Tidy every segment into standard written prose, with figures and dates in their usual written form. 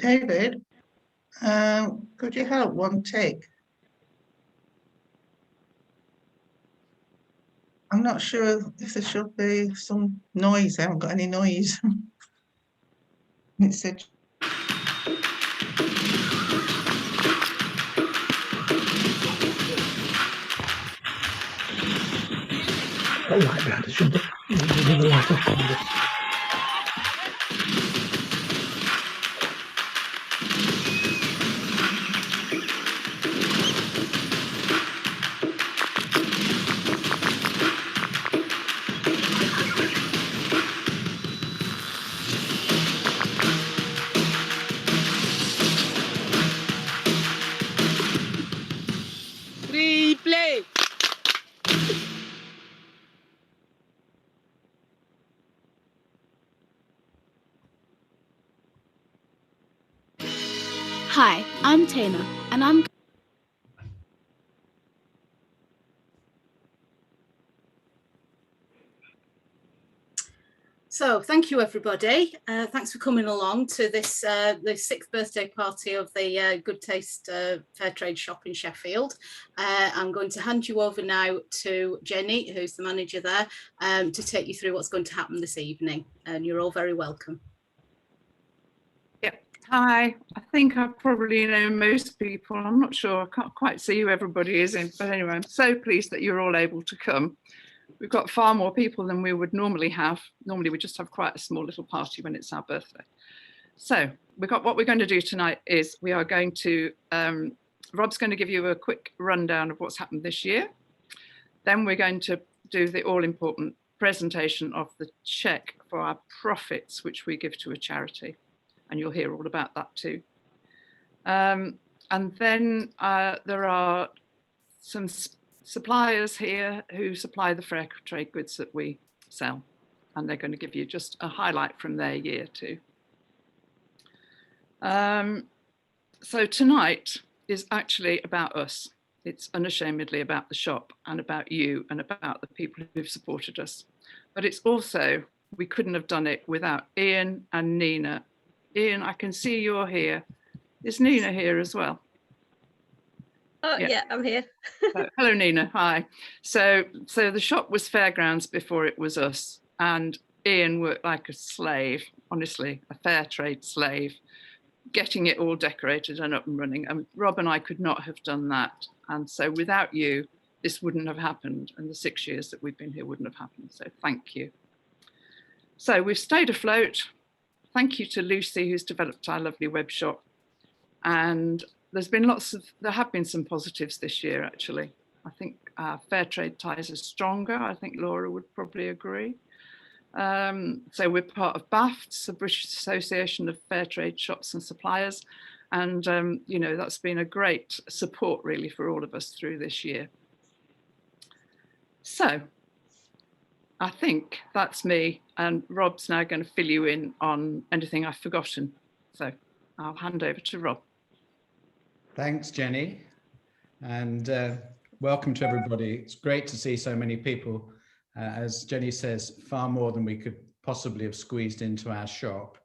David, could you help one take? I'm not sure if there should be some noise. I haven't got any noise. It said. Oh, like that, it should be the light off on this. Replay. Hi, I'm Tina, and I'm So thank you, everybody. Thanks for coming along to this the 6th birthday party of the Good Taste Fair Trade Shop in Sheffield. I'm going to hand you over now to Jenny, who's the manager there, to take you through what's going to happen this evening. And you're all very welcome. Yep. Hi. I think I probably know most people. I'm not sure. I can't quite see who everybody is in, but anyway, I'm so pleased that you're all able to come. We've got far more people than we would normally have. Normally we just have quite a small little party when it's our birthday. So what we're going to do tonight is we are going to, Rob's going to give you a quick rundown of what's happened this year. Then we're going to do the all important presentation of the cheque for our profits, which we give to a charity. And you'll hear all about that too. And then there are some suppliers here who supply the fair trade goods that we sell, and they're going to give you just a highlight from their year too. So tonight is actually about us. It's unashamedly about the shop and about you and about the people who've supported us. But it's also, we couldn't have done it without Ian and Nina. Ian, I can see you're here. Is Nina here as well? Oh, yeah, I'm here. Hello, Nina. Hi. So the shop was Fairgrounds before it was us, and Ian worked like a slave, honestly, a fair trade slave, getting it all decorated and up and running. And Rob and I could not have done that. And so without you, this wouldn't have happened. And the 6 years that we've been here wouldn't have happened. So thank you. So we've stayed afloat. Thank you to Lucy, who's developed our lovely web shop. And there have been some positives this year, actually. I think fair trade ties are stronger. I think Laura would probably agree. So we're part of BAFTS, the British Association of Fair Trade Shops and Suppliers. And, you know, that's been a great support really for all of us through this year. So I think that's me, and Rob's now going to fill you in on anything I've forgotten. So I'll hand over to Rob. Thanks, Jenny, and welcome to everybody. It's great to see so many people. As Jenny says, far more than we could possibly have squeezed into our shop.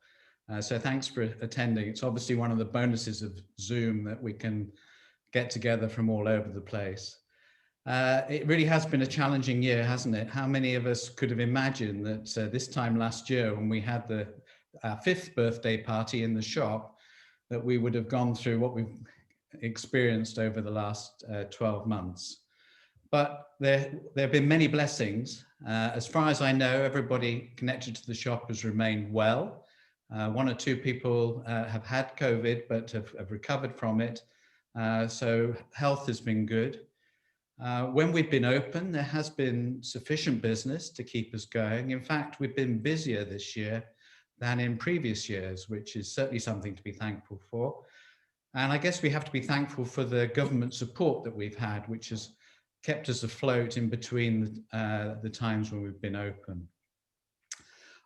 So thanks for attending. It's obviously one of the bonuses of Zoom that we can get together from all over the place. It really has been a challenging year, hasn't it? How many of us could have imagined that this time last year, when we had our 5th birthday party in the shop, that we would have gone through what we've experienced over the last 12 months. But there have been many blessings. As far as I know, everybody connected to the shop has remained well. 1 or 2 people have had COVID, but have recovered from it. So health has been good. When we've been open, there has been sufficient business to keep us going. In fact, we've been busier this year than in previous years, which is certainly something to be thankful for. And I guess we have to be thankful for the government support that we've had, which has kept us afloat in between the times when we've been open.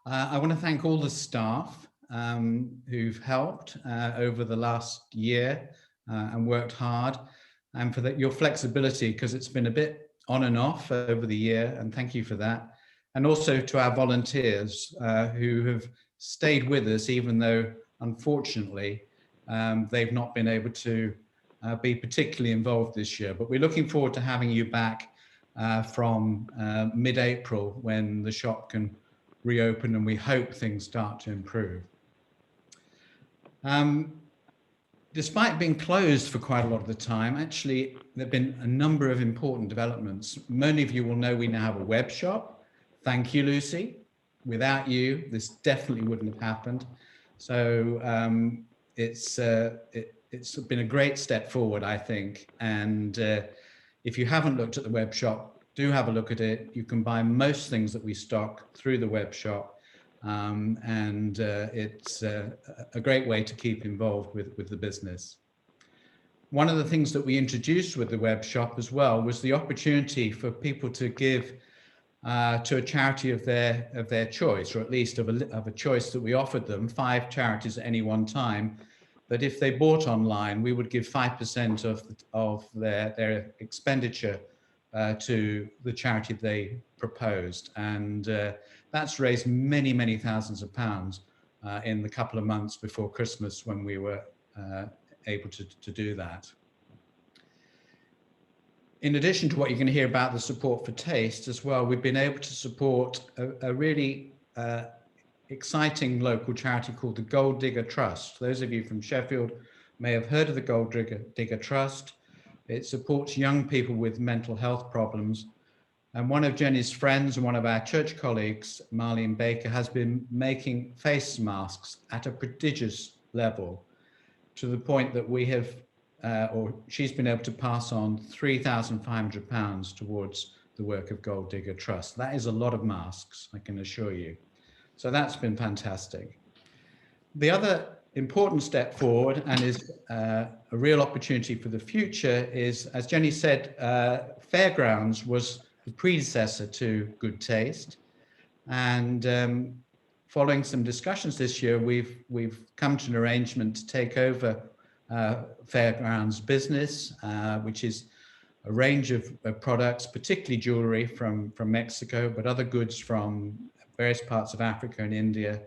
I want to thank all the staff who've helped over the last year and worked hard, and for your flexibility, because it's been a bit on and off over the year, and thank you for that. And also to our volunteers who have stayed with us, even though, unfortunately, they've not been able to be particularly involved this year. But we're looking forward to having you back from mid-April, when the shop can reopen and we hope things start to improve. Despite being closed for quite a lot of the time, actually, there have been a number of important developments. Many of you will know we now have a web shop. Thank you, Lucy. Without you, this definitely wouldn't have happened. So it's been a great step forward, I think. And if you haven't looked at the web shop, do have a look at it. You can buy most things that we stock through the web shop. And it's a great way to keep involved with the business. One of the things that we introduced with the web shop as well was the opportunity for people to give to a charity of their choice, or at least of a choice that we offered them, 5 charities at any one time. But if they bought online, we would give 5% of their expenditure to the charity they proposed. And that's raised many, many thousands of pounds in the couple of months before Christmas, when we were able to do that. In addition to what you're going to hear about the support for taste as well, we've been able to support a really exciting local charity called the Gold Digger Trust. Those of you from Sheffield may have heard of the Gold Digger Trust. It supports young people with mental health problems. And one of Jenny's friends and one of our church colleagues, Marlene Baker, has been making face masks at a prodigious level, to the point that we have, or she's been able to pass on £3,500 towards the work of Gold Digger Trust. That is a lot of masks, I can assure you. So that's been fantastic. The other important step forward, and is a real opportunity for the future, is, as Jenny said, Fairgrounds was the predecessor to Good Taste, and following some discussions this year, we've come to an arrangement to take over Fairgrounds business, which is a range of products, particularly jewellery from Mexico, but other goods from various parts of Africa and India.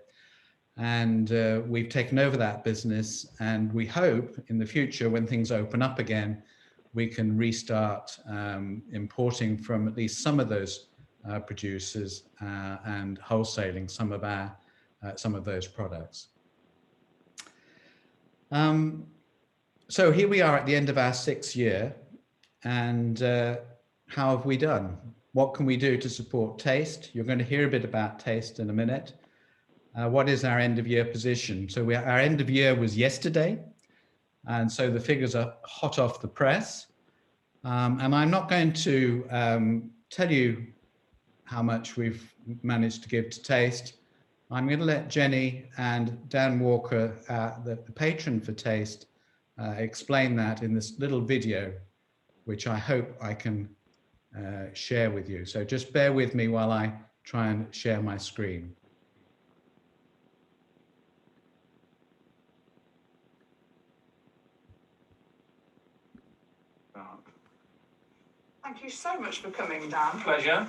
And we've taken over that business, and we hope in the future, when things open up again, we can restart importing from at least some of those producers and wholesaling some of those products. So here we are at the end of our 6th year, and how have we done? What can we do to support taste? You're going to hear a bit about taste in a minute. What is our end of year position? So our end of year was yesterday, and so the figures are hot off the press. And I'm not going to tell you how much we've managed to give to taste. I'm going to let Jenny and Dan Walker, the patron for Taste, explain that in this little video, which I hope I can share with you. So just bear with me while I try and share my screen. Thank you so much for coming, Dan. Pleasure.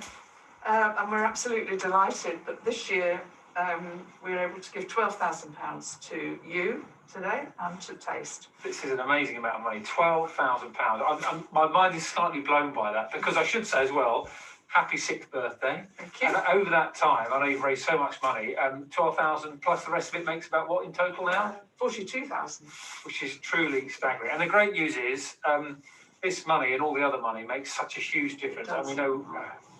And we're absolutely delighted that this year we were able to give £12,000 to you today and to Taste. This is an amazing amount of money, £12,000. My mind is slightly blown by that, because I should say as well, happy 6th birthday. Thank you. And over that time, I know you've raised so much money, 12,000 plus the rest of it makes about what in total now? 42,000. Which is truly staggering. And the great news is, this money and all the other money makes such a huge difference. And we know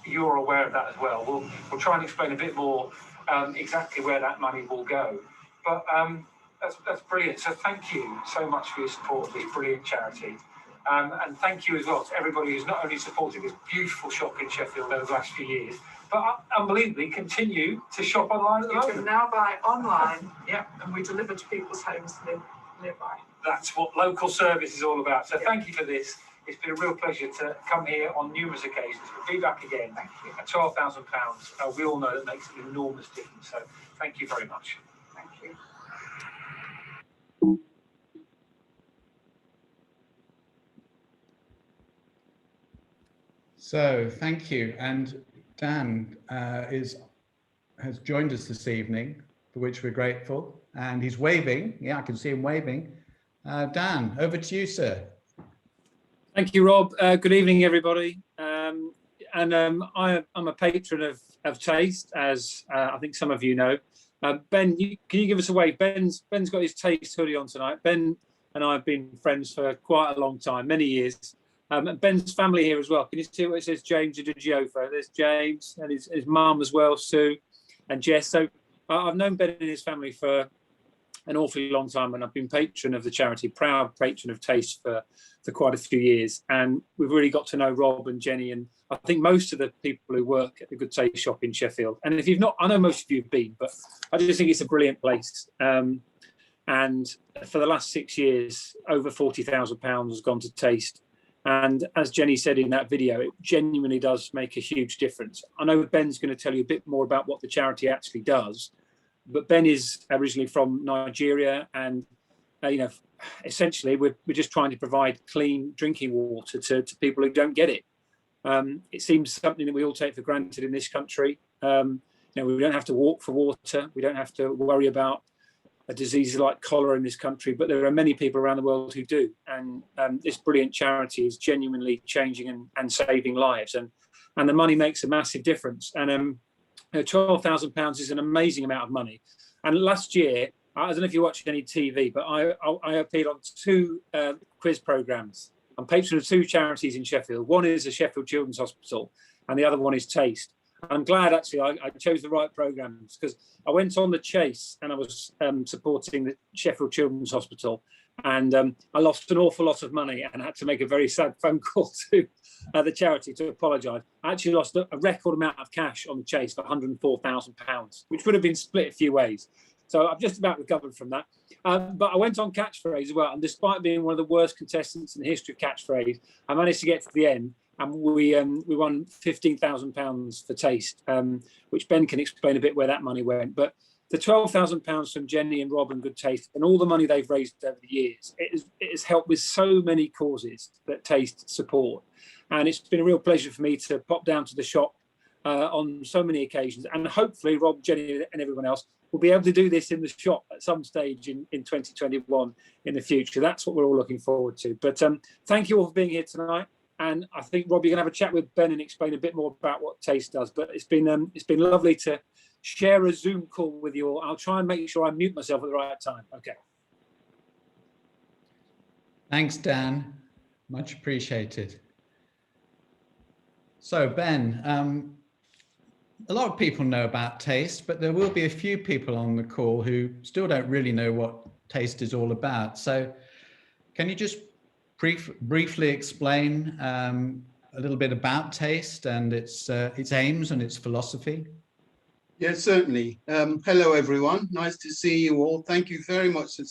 you're aware of that as well. We'll try and explain a bit more exactly where that money will go. But that's brilliant. So thank you so much for your support of this brilliant charity. And thank you as well to everybody who's not only supported this beautiful shop in Sheffield over the last few years, but unbelievably continue to shop online at the moment. You can now buy online, and we deliver to people's homes nearby. That's what local service is all about. So thank you for this. It's been a real pleasure to come here on numerous occasions, but be back again. Thank you. At £12,000, we all know that makes an enormous difference. So thank you very much. Thank you. So thank you. And Dan has joined us this evening, for which we're grateful. And he's waving. Yeah, I can see him waving. Dan, over to you, sir. Thank you, Rob. Good evening, everybody. I'm a patron of Taste, as I think some of you know. Ben, can you give us a wave? Ben's got his Taste hoodie on tonight. Ben and I have been friends for quite a long time, many years. Ben's family here as well. Can you see what it says? James Udejiofo. There's James and his mum as well, Sue and Jess. So I've known Ben and his family for an awfully long time, and I've been patron of the charity, proud patron of Taste for quite a few years. And we've really got to know Rob and Jenny, and I think most of the people who work at the Good Taste shop in Sheffield. And if you've not, I know most of you have been, but I just think it's a brilliant place. And for the last 6 years, over £40,000 has gone to Taste. And as Jenny said in that video, it genuinely does make a huge difference. I know Ben's going to tell you a bit more about what the charity actually does, but Ben is originally from Nigeria, and essentially we're just trying to provide clean drinking water to people who don't get it. It seems something that we all take for granted in this country. We don't have to walk for water. We don't have to worry about a disease like cholera in this country, but there are many people around the world who do. And this brilliant charity is genuinely changing and saving lives. And the money makes a massive difference. And £12,000 is an amazing amount of money. And last year, I don't know if you watch any TV, but I appeared on 2 quiz programs. I'm patron of 2 charities in Sheffield. One is the Sheffield Children's Hospital, and the other one is Taste. I'm glad actually I chose the right programs, because I went on the chase and I was supporting the Sheffield Children's Hospital, and I lost an awful lot of money and had to make a very sad phone call to the charity to apologise. I actually lost a record amount of cash on the chase for £104,000, which would have been split a few ways. So I've just about recovered from that. But I went on Catchphrase as well, and despite being one of the worst contestants in the history of Catchphrase, I managed to get to the end, and we won £15,000 for Taste, which Ben can explain a bit where that money went. But the £12,000 from Jenny and Rob and Good Taste, and all the money they've raised over the years, it has helped with so many causes that Taste support. And it's been a real pleasure for me to pop down to the shop on so many occasions. And hopefully Rob, Jenny and everyone else will be able to do this in the shop at some stage in 2021 in the future. That's what we're all looking forward to. But thank you all for being here tonight. And I think, Rob, you're going to have a chat with Ben and explain a bit more about what Taste does. But it's been lovely to share a Zoom call with you all. I'll try and make sure I mute myself at the right time. Okay. Thanks, Dan. Much appreciated. So, Ben, a lot of people know about Taste, but there will be a few people on the call who still don't really know what Taste is all about. So can you just briefly explain a little bit about Taste and its aims and its philosophy? Yes, certainly. Hello, everyone. Nice to see you all. Thank you very much for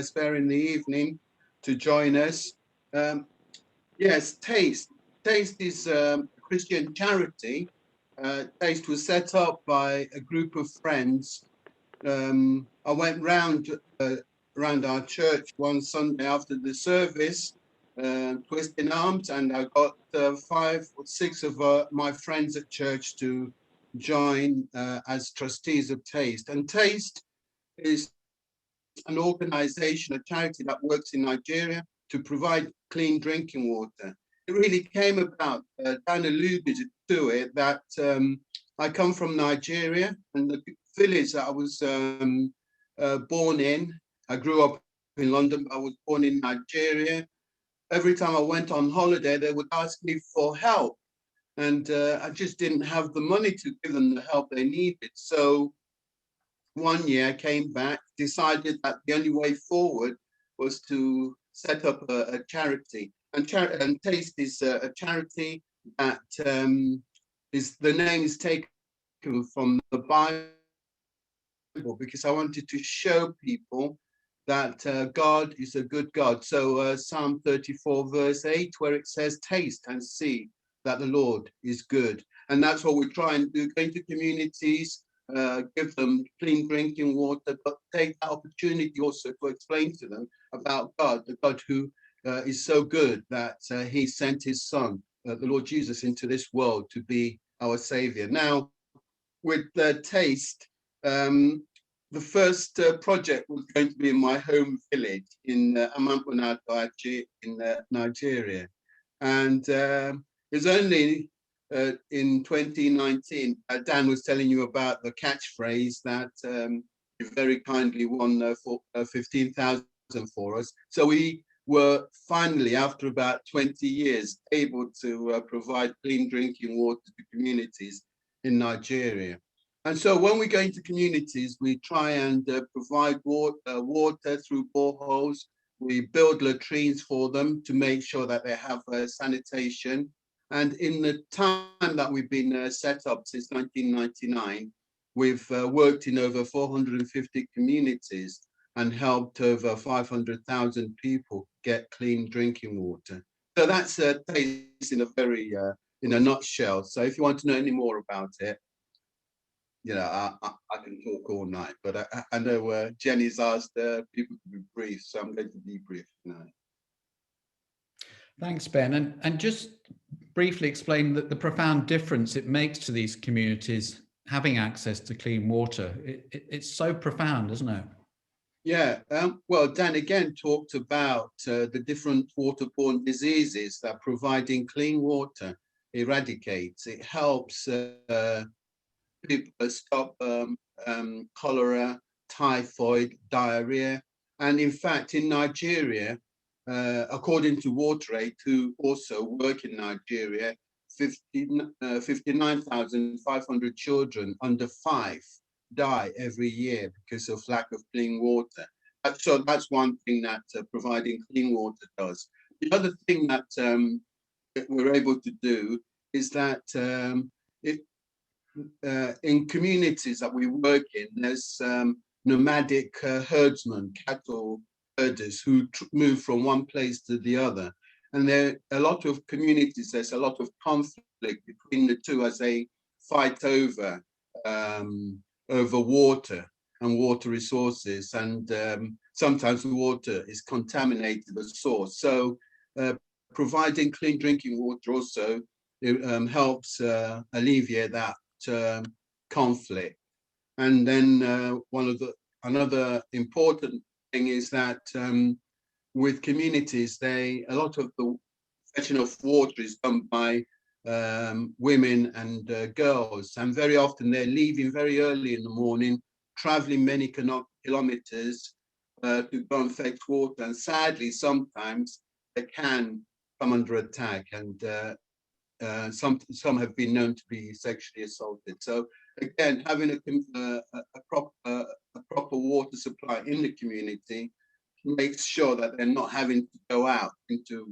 sparing the evening to join us. Yes, Taste. Taste is a Christian charity. Taste was set up by a group of friends. I went round our church one Sunday after the service, twisting arms, and I got 5 or 6 of my friends at church to join as trustees of Taste. And Taste is an organization, a charity that works in Nigeria to provide clean drinking water. It really came about, Dan alluded to it, that I come from Nigeria, and the village that I was born in, I grew up in London, but I was born in Nigeria. Every time I went on holiday, they would ask me for help, and I just didn't have the money to give them the help they needed. So one year I came back, decided that the only way forward was to set up a charity. And Taste is a charity that the name is taken from the Bible, because I wanted to show people that God is a good God. So Psalm 34 verse 8, where it says, taste and see that the Lord is good. And that's what we try and do, go into communities, give them clean drinking water, but take that opportunity also to explain to them about God, the God who is so good that he sent his son, the Lord Jesus, into this world to be our savior. Now, with Taste, the first project was going to be in my home village in Amampunato in Nigeria. And it was only in 2019, Dan was telling you about the catchphrase that you very kindly won for 15,000 for us. So we were finally, after about 20 years, able to provide clean drinking water to communities in Nigeria. And so when we go into communities, we try and provide water through boreholes. We build latrines for them to make sure that they have sanitation. And in the time that we've been set up since 1999, we've worked in over 450 communities and helped over 500,000 people get clean drinking water. So that's Taste in a very, in a nutshell. So if you want to know any more about it, you know, I can talk all night, but I know Jenny's asked people to be brief, so I'm going to be brief now. Thanks, Ben. And just briefly explain that the profound difference it makes to these communities having access to clean water. It's so profound, isn't it? Yeah, well, Dan again talked about the different waterborne diseases that providing clean water eradicates. It helps people stop cholera, typhoid, diarrhea. And in fact, in Nigeria, according to WaterAid, who also work in Nigeria, 59,500 children under 5 die every year because of lack of clean water. So that's one thing that providing clean water does. The other thing that we're able to do is that in communities that we work in, there's nomadic herdsmen, cattle herders who move from one place to the other. And there are a lot of communities, there's a lot of conflict between the two as they fight over water and water resources. And sometimes the water is contaminated, the source. So providing clean drinking water also helps alleviate that conflict. And then another important thing is that with communities, a lot of the fetching of water is done by women and girls, and very often they're leaving very early in the morning, traveling many kilometers to go and fetch water, and sadly sometimes they can come under attack, and some have been known to be sexually assaulted. So again, having a proper water supply in the community makes sure that they're not having to go out into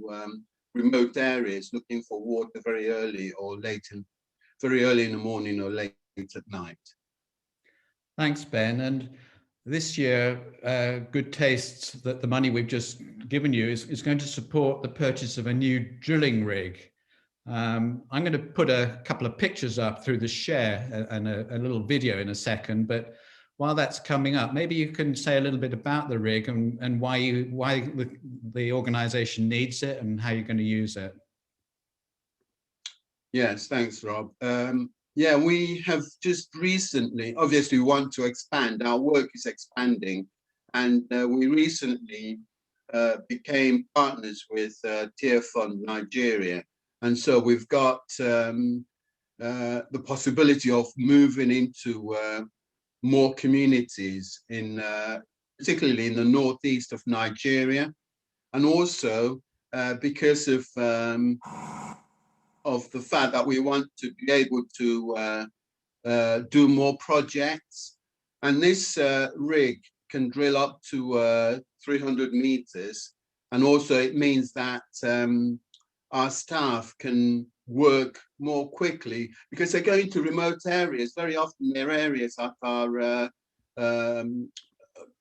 remote areas looking for water very early in the morning or late at night. Thanks, Ben. And this year, Good Taste, that the money we've just given you is going to support the purchase of a new drilling rig. I'm going to put a couple of pictures up through the share and a little video in a second, but while that's coming up, maybe you can say a little bit about the rig and why the organization needs it and how you're going to use it. Yes, thanks, Rob. Yeah, we have just recently, obviously we want to expand, our work is expanding, and we recently became partners with Tier Fund Nigeria. And so we've got the possibility of moving into more communities particularly in the northeast of Nigeria, and also because of the fact that we want to be able to do more projects. And this rig can drill up to 300 meters, and also it means that our staff can work more quickly because they're going to remote areas. Very often they're areas that are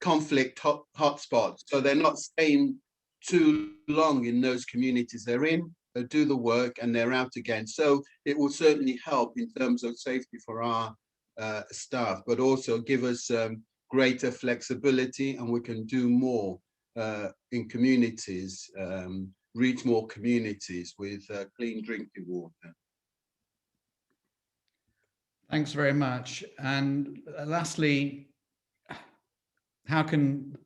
conflict hotspots. So they're not staying too long in those communities they're in, they do the work and they're out again. So it will certainly help in terms of safety for our staff, but also give us greater flexibility, and we can do more in communities, reach more communities with clean drinking water. Thanks very much. And lastly, how can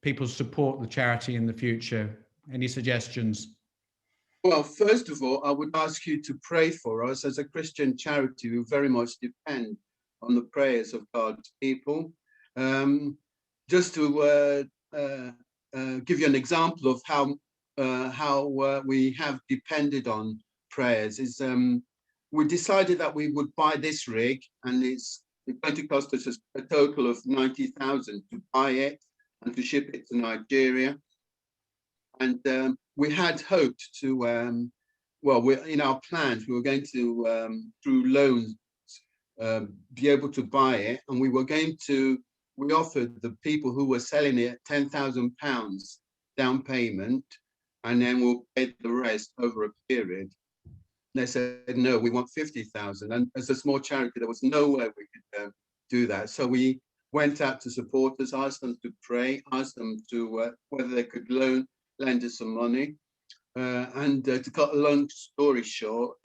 people support the charity in the future? Any suggestions? Well, first of all, I would ask you to pray for us. As a Christian charity, we very much depend on the prayers of God's people. Just to give you an example of how we have depended on prayers is we decided that we would buy this rig, and it's going to cost us a total of 90,000 to buy it and to ship it to Nigeria. And we had hoped to, well, in our plans, we were going to, through loans, be able to buy it. And we offered the people who were selling it £10,000 down payment, and then we'll pay the rest over a period. They said, no, we want 50,000. And as a small charity, there was no way we could do that. So we went out to supporters, asked them to pray, asked them to whether they could lend us some money. And to cut a long story short,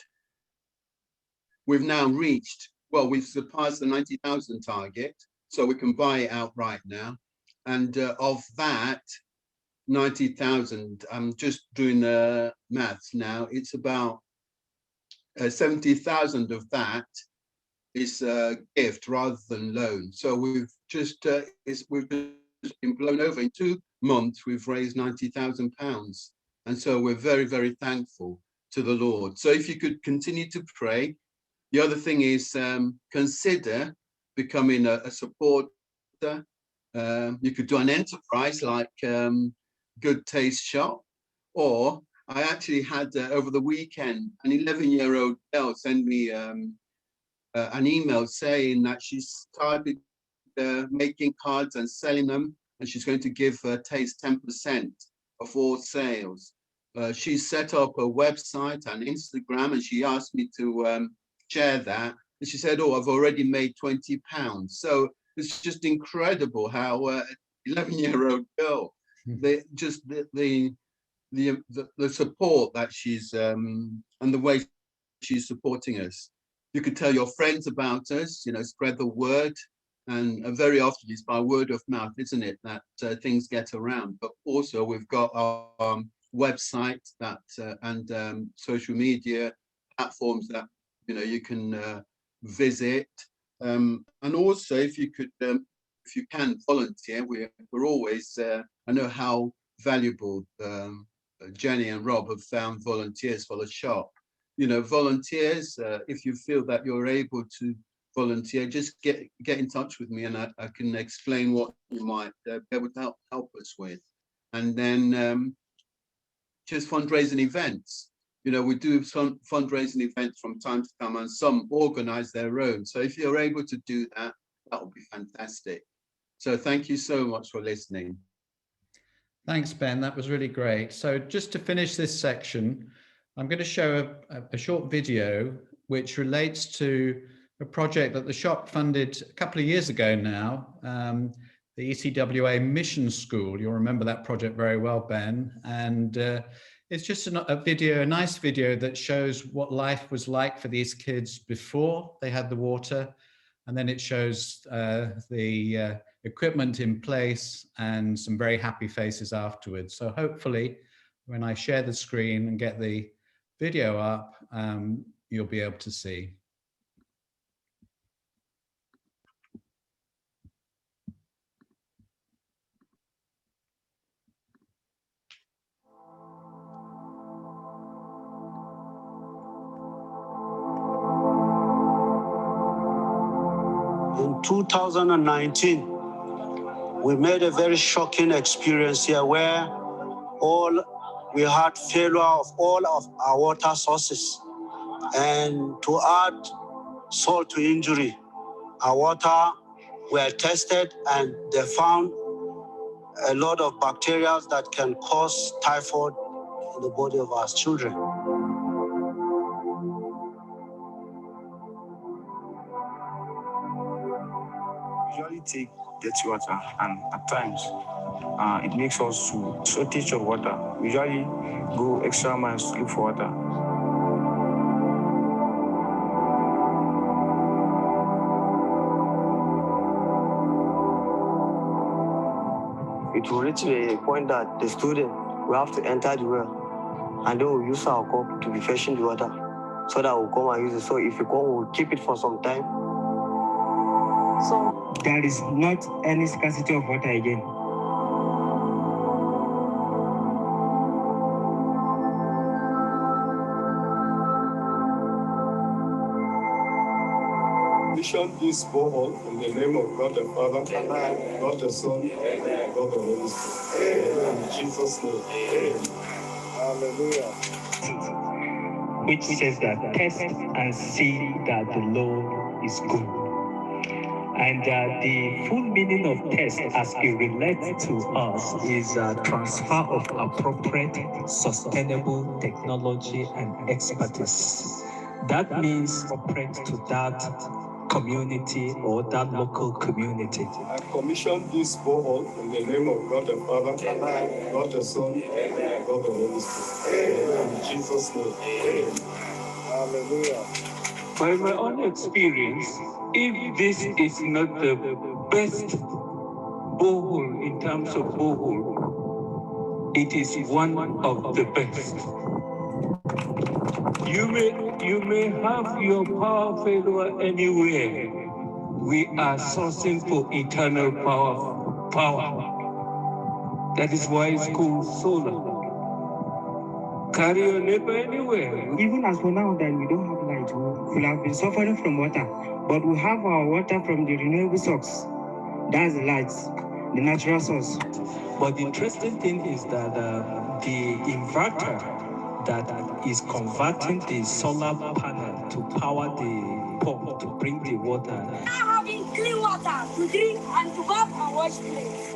we've now reached, well, we've surpassed the 90,000 target, so we can buy it outright now. And of that 90,000, I'm just doing the maths now, it's about 70,000 of that is a gift rather than loan. So we've just been blown over. In 2 months, we've raised £90,000. And so we're very, very thankful to the Lord. So if you could continue to pray. The other thing is consider becoming a supporter. You could do an enterprise like Good Taste Shop, or I actually had over the weekend an 11-year-old girl send me an email saying that she started making cards and selling them, and she's going to give Taste 10% of all sales. She set up a website and Instagram, and she asked me to share that. And she said, "Oh, I've already made £20." So it's just incredible how 11-year-old girl, the support that she's and the way she's supporting us. You could tell your friends about us, you know, spread the word, and very often it's by word of mouth, isn't it, that things get around. But also we've got our website that and social media platforms that you can visit, and also if you can volunteer. We're always I know how valuable Jenny and Rob have found volunteers for the shop. Volunteers, if you feel that you're able to volunteer, just get in touch with me, and I can explain what you might be able to help us with. And then just fundraising events. We do some fundraising events from time to time, and some organize their own. So if you're able to do that, that would be fantastic. So thank you so much for listening. Thanks, Ben. That was really great. So just to finish this section, I'm going to show a short video which relates to a project that the shop funded a couple of years ago now, the ECWA Mission School. You'll remember that project very well, Ben. And it's just a nice video that shows what life was like for these kids before they had the water. And then it shows the equipment in place and some very happy faces afterwards. So hopefully when I share the screen and get the video up, you'll be able to see. In 2019, we made a very shocking experience here where we had failure of all of our water sources. And to add salt to injury, our water were tested and they found a lot of bacteria that can cause typhoid in the body of our children. Usually take dirty water, and at times it makes us to shortage of water. We usually go extra miles to look for water. it will reach a point that the student will have to enter the well, and then we'll use our cup to be fetching the water, so that we'll come and use it. So if you come, we'll keep it for some time. So there is not any scarcity of water again. Commission this borehole in the name of God the Father, God the Son, and God the Holy Spirit. In Jesus' name. Hallelujah. Which says that test and see that the Lord is good. And the full meaning of test as it relates to us is transfer of appropriate, sustainable technology and expertise. That means appropriate to that community or that local community. I commission this borehole in the name of God the Father, God the Son, and God the Holy Spirit. In Jesus' name. Hallelujah. By my own experience, if this is not the best borehole in terms of borehole, it is one of the best. You may have your power failure anywhere. We are sourcing for eternal power. That is why it's called solar. Carry your neighbor anywhere. Even as for now that we don't have light, we have been suffering from water, but we have our water from the renewable source. That's the light, the natural source. But the interesting thing is that the inverter that is converting the solar panel to power the pump to bring the water. Now having clean water to drink and to bath and wash plates.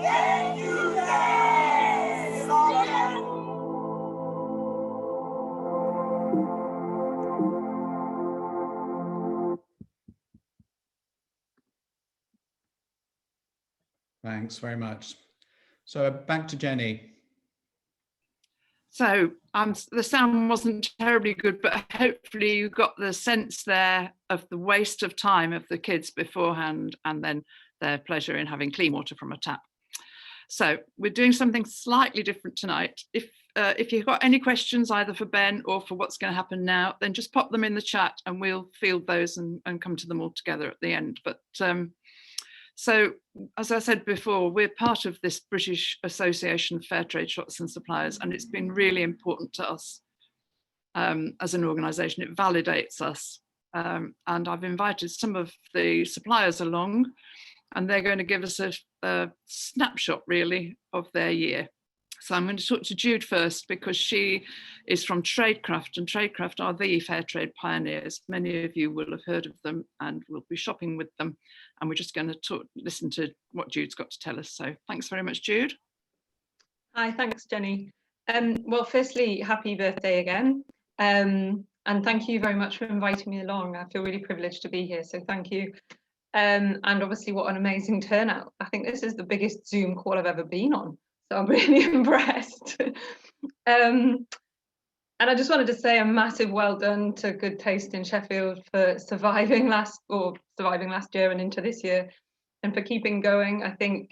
Thanks very much. So back to Jenny. So the sound wasn't terribly good, but hopefully you got the sense there of the waste of time of the kids beforehand and then their pleasure in having clean water from a tap. So we're doing something slightly different tonight. If you've got any questions either for Ben or for what's going to happen now, then just pop them in the chat and we'll field those and come to them all together at the end. But so, as I said before, we're part of this British Association of Fair Trade Shops and Suppliers, and it's been really important to us as an organisation. It validates us. And I've invited some of the suppliers along, and they're going to give us a snapshot, really, of their year. So I'm going to talk to Jude first because she is from Traidcraft, and Traidcraft are the fair trade pioneers. Many of you will have heard of them and will be shopping with them. And we're just going to listen to what Jude's got to tell us. So thanks very much, Jude. Hi, thanks, Jenny. Well, firstly, happy birthday again. And thank you very much for inviting me along. I feel really privileged to be here, so thank you. And obviously, what an amazing turnout. I think this is the biggest Zoom call I've ever been on. So I'm really impressed. And I just wanted to say a massive well done to Good Taste in Sheffield for surviving last year and into this year, and for keeping going. I think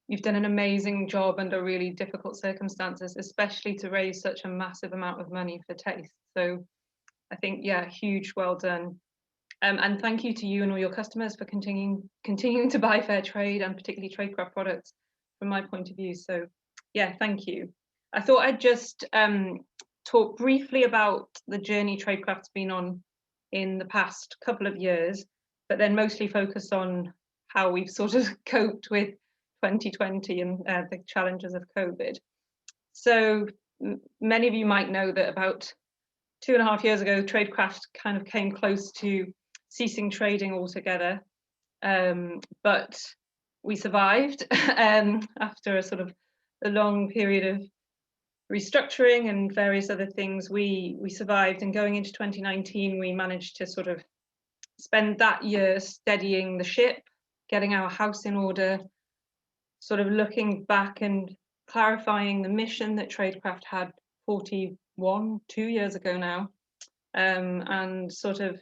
you've done an amazing job under really difficult circumstances, especially to raise such a massive amount of money for Taste. So I think, yeah, huge well done. And thank you to you and all your customers for continuing to buy fair trade and particularly Traidcraft products from my point of view. So yeah, thank you. I thought I'd just talk briefly about the journey Traidcraft's been on in the past couple of years, but then mostly focus on how we've sort of coped with 2020 and the challenges of COVID. So many of you might know that about 2.5 years ago, Traidcraft kind of came close to ceasing trading altogether, but we survived after a sort of a long period of restructuring and various other things. We survived, and going into 2019, we managed to sort of spend that year steadying the ship, getting our house in order, sort of looking back and clarifying the mission that Traidcraft had 2 years ago now, and sort of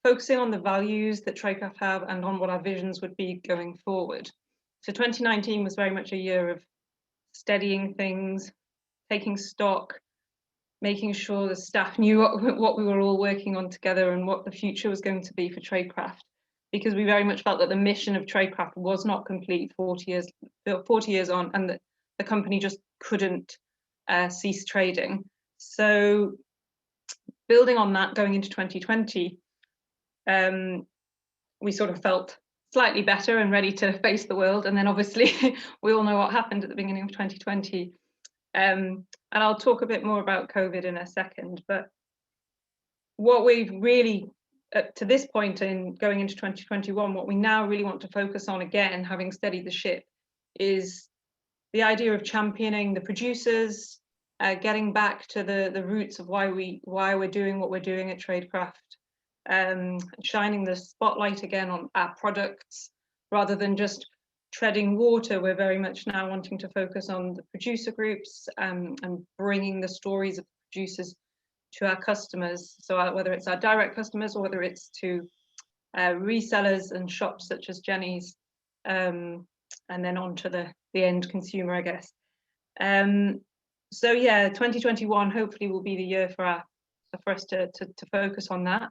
focusing on the values that Traidcraft have and on what our visions would be going forward. So 2019 was very much a year of steadying things, taking stock, making sure the staff knew what we were all working on together and what the future was going to be for Traidcraft, because we very much felt that the mission of Traidcraft was not complete 40 years on, and that the company just couldn't cease trading. So building on that, going into 2020, we sort of felt slightly better and ready to face the world. And then obviously we all know what happened at the beginning of 2020. And I'll talk a bit more about COVID in a second, but what we've really, to this point in going into 2021, what we now really want to focus on again, having steadied the ship, is the idea of championing the producers, getting back to the roots of why we're doing what we're doing at Traidcraft, shining the spotlight again on our products rather than just treading water. We're very much now wanting to focus on the producer groups and bringing the stories of producers to our customers. So whether it's our direct customers or whether it's to resellers and shops such as Jenny's, and then on to the end consumer, I guess. So yeah, 2021 hopefully will be the year for us to focus on that.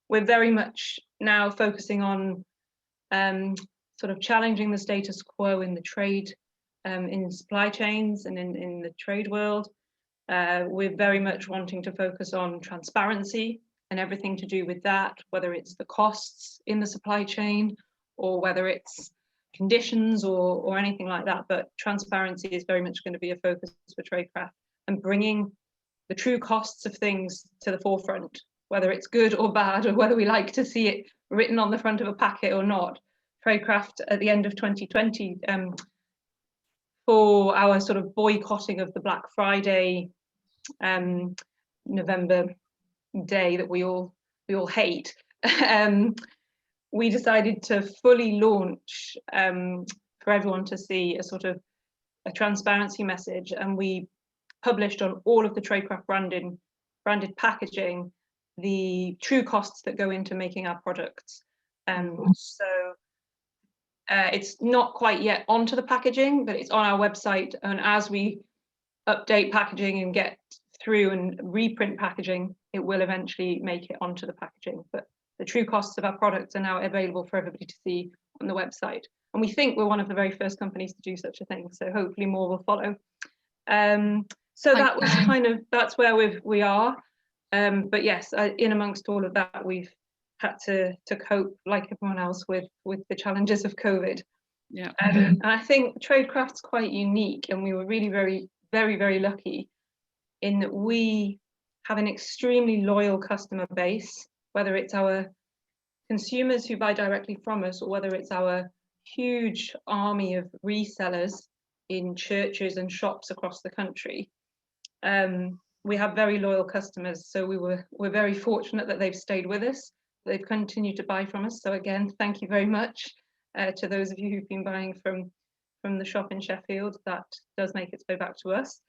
We're very much now focusing on sort of challenging the status quo in the trade, in supply chains and in the trade world. We're very much wanting to focus on transparency and everything to do with that, whether it's the costs in the supply chain or whether it's conditions or anything like that. But transparency is very much going to be a focus for Traidcraft, and bringing the true costs of things to the forefront, whether it's good or bad, or whether we like to see it written on the front of a packet or not. Traidcraft at the end of 2020, for our sort of boycotting of the Black Friday November day that we all hate, we decided to fully launch for everyone to see a sort of a transparency message, and we published on all of the Traidcraft branded packaging the true costs that go into making our products. So it's not quite yet onto the packaging, but it's on our website, and as we update packaging and get through and reprint packaging, it will eventually make it onto the packaging. But the true costs of our products are now available for everybody to see on the website, and we think we're one of the very first companies to do such a thing, so hopefully more will follow. So that was kind of, that's where we are. But yes, in amongst all of that, we've had to cope like everyone else with the challenges of COVID. Yeah. And I think Traidcraft's quite unique, and we were really very lucky in that we have an extremely loyal customer base, whether it's our consumers who buy directly from us or whether it's our huge army of resellers in churches and shops across the country. We have very loyal customers, so we're very fortunate that they've stayed with us. They've continued to buy from us. So again, thank you very much to those of you who've been buying from the shop in Sheffield. That does make its way back to us.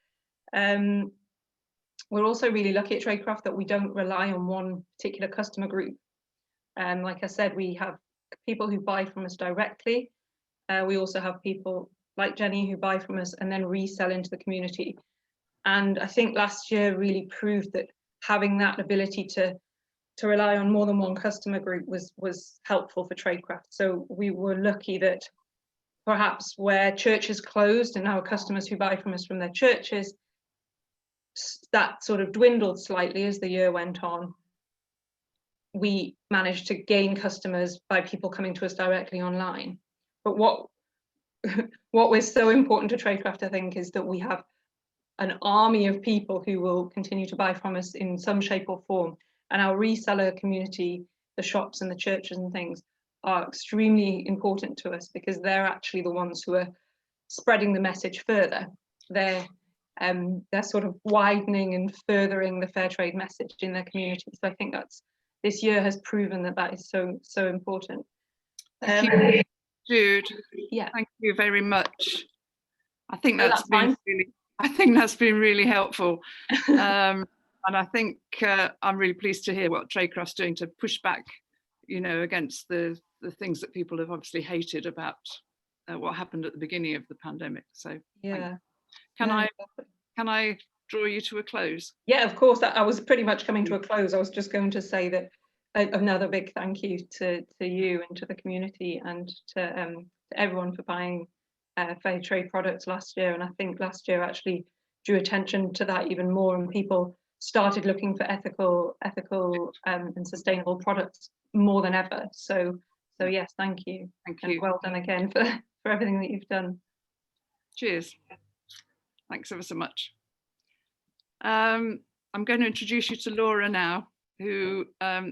We're also really lucky at Traidcraft that we don't rely on one particular customer group. Like I said, we have people who buy from us directly. We also have people like Jenny who buy from us and then resell into the community. And I think last year really proved that having that ability to rely on more than one customer group was helpful for Traidcraft. So we were lucky that perhaps where churches closed and our customers who buy from us from their churches, that sort of dwindled slightly as the year went on. We managed to gain customers by people coming to us directly online. But what was so important to Traidcraft, I think, is that we have an army of people who will continue to buy from us in some shape or form. And our reseller community, the shops and the churches and things, are extremely important to us because they're actually the ones who are spreading the message further. They're sort of widening and furthering the fair trade message in their community. So I think this year has proven that is so important. Thank you, Jude. Yeah. Thank you very much. I think that's been really helpful. And I think I'm really pleased to hear what Traidcraft's doing to push back, against the things that people have obviously hated about what happened at the beginning of the pandemic. So Yeah. can No, I draw you to a close? Yeah, of course. I was pretty much coming to a close. I was just going to say that another big thank you to you and to the community and to everyone for buying fair trade products last year. And I think last year actually drew attention to that even more, and people started looking for ethical and sustainable products more than ever. So yes, thank you. Thank and you. well done again for everything that you've done. Cheers. Thanks ever so much. I'm going to introduce you to Laura now, who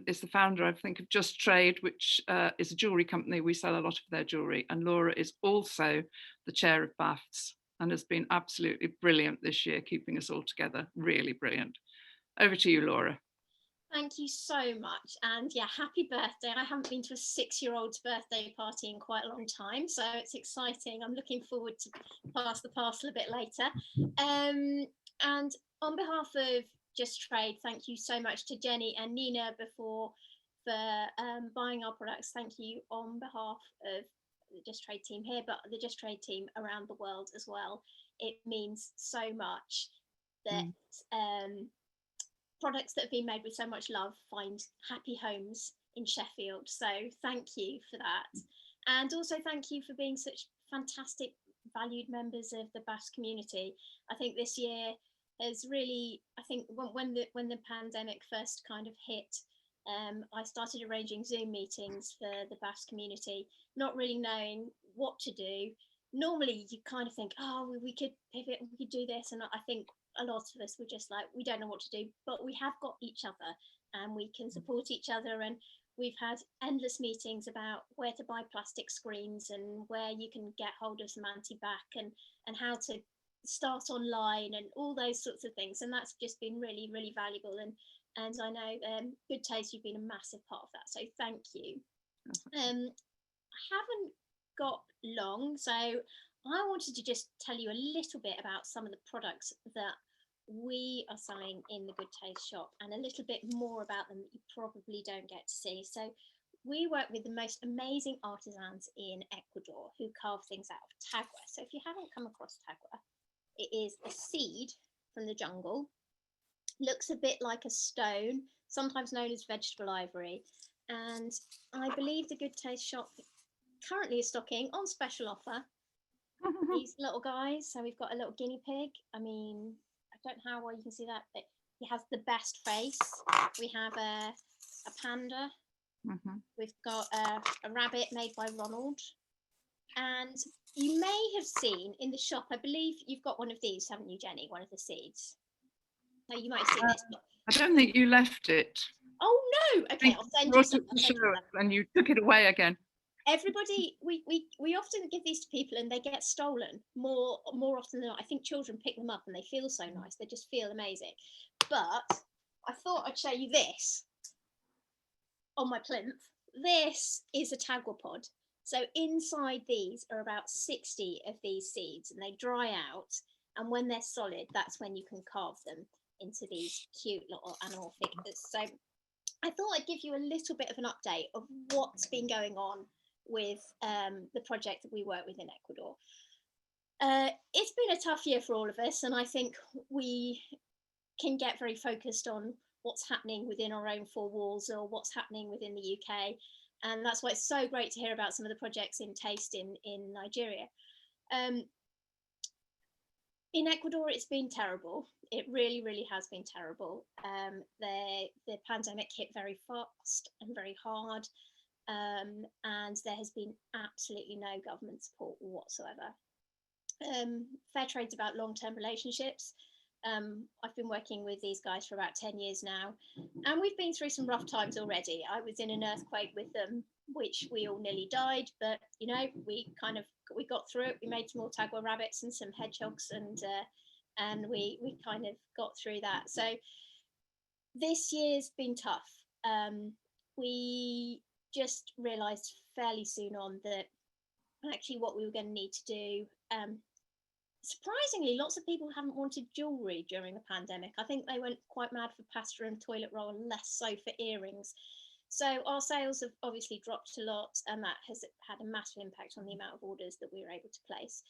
is the founder, I think, of Just Trade, which is a jewellery company. We sell a lot of their jewellery. And Laura is also the chair of BAFTS and has been absolutely brilliant this year, keeping us all together. Really brilliant. Over to you, Laura. Thank you so much. And yeah, happy birthday. I haven't been to a 6-year-old's birthday party in quite a long time, so it's exciting. I'm looking forward to pass the parcel a bit later. And on behalf of Just Trade, thank you so much to Jenny and Nina before for buying our products. Thank you on behalf of the Just Trade team here, but the Just Trade team around the world as well. It means so much that products that have been made with so much love find happy homes in Sheffield. So thank you for that. And also thank you for being such fantastic valued members of the BAFTS community. I think this year has really, I think when the pandemic first kind of hit, I started arranging Zoom meetings for the BAFTS community, not really knowing what to do. Normally you kind of think, oh, we could pivot, we could do this. And I think a lot of us were just like, we don't know what to do, but we have got each other and we can support each other. And we've had endless meetings about where to buy plastic screens and where you can get hold of some anti-bac and how to start online and all those sorts of things. And that's just been really, really valuable. And I know Good Taste, you've been a massive part of that. So thank you. I haven't got long, so I wanted to just tell you a little bit about some of the products that we are selling in the Good Taste shop and a little bit more about them that you probably don't get to see. So we work with the most amazing artisans in Ecuador who carve things out of tagua. So if you haven't come across tagua, it is a seed from the jungle, looks a bit like a stone, sometimes known as vegetable ivory. And I believe the Good Taste shop currently is stocking on special offer these little guys. So we've got a little guinea pig. I mean, I don't know how well you can see that, but he has the best face. We have a panda. We've got a rabbit made by Ronald. And you may have seen in the shop, I believe you've got one of these, haven't you, Jenny? One of the seeds. So you might have seen this. I don't think you left it. Oh no! Okay, I'll send you some. And you took it away again. Everybody, we often give these to people and they get stolen more often than not. I think children pick them up and they feel so nice. They just feel amazing. But I thought I'd show you this on my plinth. This is a tagua pod. So inside these are about 60 of these seeds and they dry out. And when they're solid, that's when you can carve them into these cute little animal figures. So I thought I'd give you a little bit of an update of what's been going on with the project that we work with in Ecuador. It's been a tough year for all of us, and I think we can get very focused on what's happening within our own four walls or what's happening within the UK. And that's why it's so great to hear about some of the projects in Taste in Nigeria. In Ecuador, it's been terrible. It really, really has been terrible. The pandemic hit very fast and very hard. And there has been absolutely no government support whatsoever. Fair trade's about long-term relationships. I've been working with these guys for about 10 years now, and we've been through some rough times already. I was in an earthquake with them, which we all nearly died, but you know, we got through it. We made some more tagua rabbits and some hedgehogs, and we kind of got through that. So this year's been tough. We just realized fairly soon on that actually what we were going to need to do, surprisingly, lots of people haven't wanted jewellery during the pandemic. I think they went quite mad for pasta and toilet roll, and less so for earrings. So our sales have obviously dropped a lot, and that has had a massive impact on the amount of orders that we were able to place.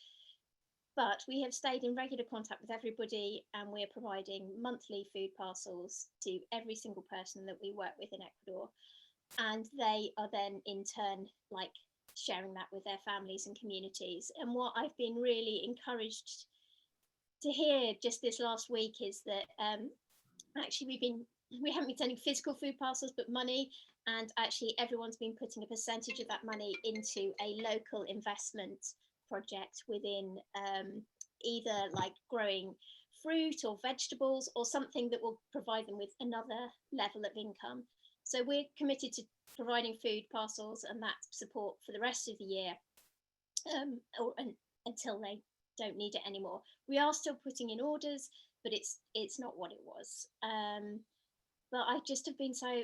But we have stayed in regular contact with everybody, and we're providing monthly food parcels to every single person that we work with in Ecuador. And they are then in turn like sharing that with their families and communities. And what I've been really encouraged to hear just this last week is that actually we haven't been sending physical food parcels, but money, and actually everyone's been putting a percentage of that money into a local investment project within either like growing fruit or vegetables or something that will provide them with another level of income. So we're committed to providing food parcels and that support for the rest of the year, until they don't need it anymore. We are still putting in orders, but it's not what it was. But I just have been so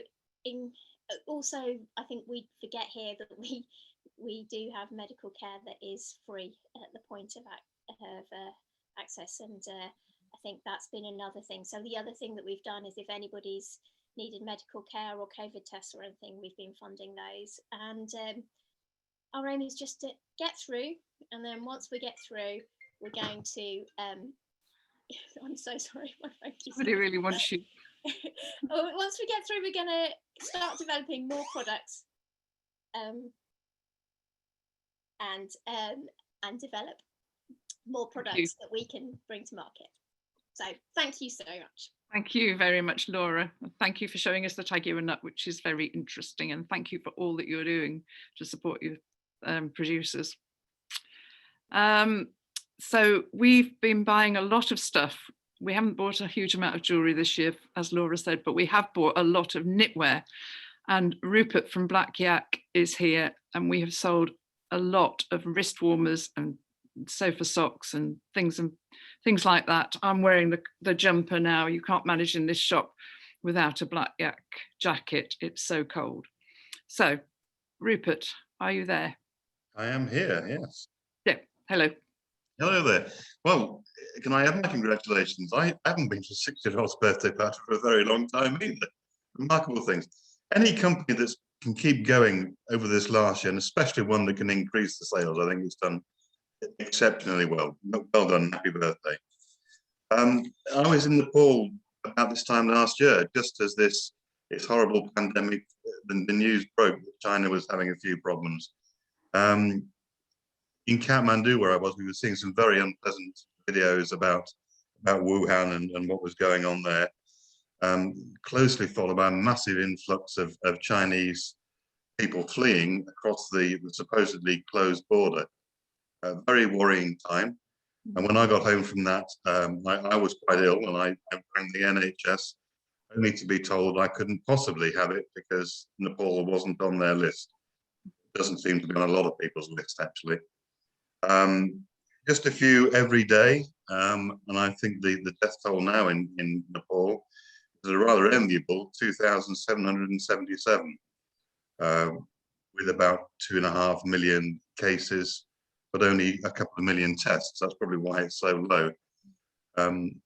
also, I think we forget here that we do have medical care that is free at the point of access, and I think that's been another thing. So the other thing that we've done is if anybody's needed medical care or COVID tests or anything, we've been funding those. And our aim is just to get through, and then once we get through, we're going to I'm so sorry, my phone keeps Somebody really wants you. once we get through, we're going to start developing more products and develop more products that we can bring to market. So thank you so much. Thank you very much, Laura. Thank you for showing us the Tagiwa nut, which is very interesting, and thank you for all that you're doing to support your producers. So we've been buying a lot of stuff. We haven't bought a huge amount of jewellery this year, as Laura said, but we have bought a lot of knitwear. And Rupert from Black Yak is here, and we have sold a lot of wrist warmers and sofa socks and things like that. I'm wearing the jumper now. You can't manage in this shop without a Black Yak jacket. It's so cold. So, Rupert, are you there? I am here, yes. Yeah, hello. Hello there. Well, can I have my congratulations? I haven't been to a 60-year-old's birthday party for a very long time either. Remarkable things. Any company that can keep going over this last year, and especially one that can increase the sales, I think it's done exceptionally well. Well done, happy birthday. I was in Nepal about this time last year, just as this horrible pandemic, the news broke that China was having a few problems. In Kathmandu, where I was, we were seeing some very unpleasant videos about Wuhan and what was going on there. Closely followed by a massive influx of Chinese people fleeing across the supposedly closed border. A very worrying time. And when I got home from that, I was quite ill, and I rang the NHS only to be told I couldn't possibly have it because Nepal wasn't on their list. It doesn't seem to be on a lot of people's list, actually. Just a few every day, and I think the death toll now in Nepal is a rather enviable 2,777, with about 2.5 million cases, but only a couple of million tests. That's probably why it's so low.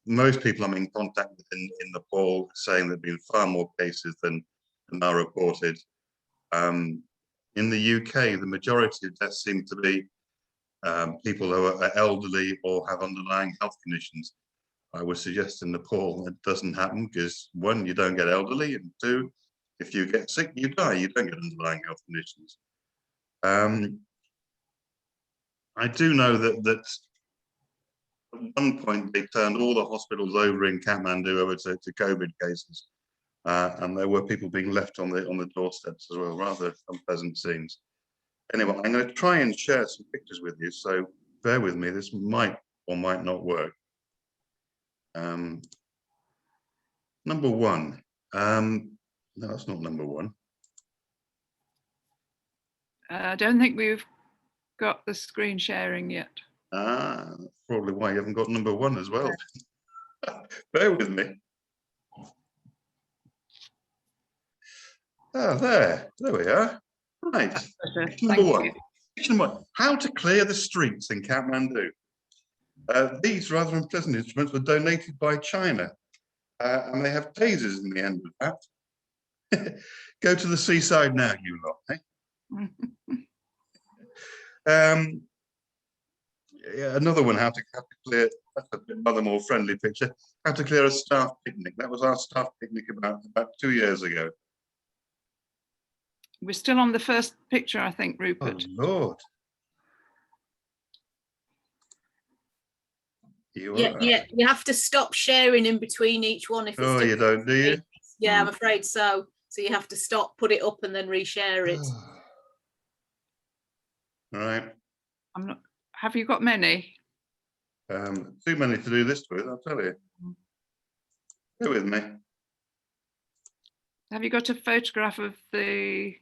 Most people I'm in contact with in Nepal saying there have been far more cases than are reported. In the UK, the majority of deaths seem to be people who are elderly or have underlying health conditions. I would suggest in Nepal it doesn't happen because, one, you don't get elderly, and two, if you get sick, you die. You don't get underlying health conditions. I do know that at one point they turned all the hospitals over in Kathmandu over to COVID cases, and there were people being left on the doorsteps as well. Rather unpleasant scenes. Anyway, I'm going to try and share some pictures with you, so bear with me. This might or might not work. Number one. No, that's not number one. I don't think we've got the screen sharing yet. That's probably why you haven't got number one as well. Bear with me. Oh, there we are. Right. Number one. How to clear the streets in Kathmandu. These rather unpleasant instruments were donated by China, and they have tasers in the end of that. Go to the seaside now, you lot. Eh? Yeah, another one, how to clear, that's a bit rather more friendly picture, how to clear a staff picnic. That was our staff picnic about 2 years ago. We're still on the first picture, I think, Rupert. Oh, Lord. Yeah, you have to stop sharing in between each one. If Oh, you don't, do you? Yeah, I'm afraid so. So you have to stop, put it up, and then reshare it. Right. I'm not. Have you got many? Too many to do this with, I'll tell you. Go with me. Have you got a photograph of the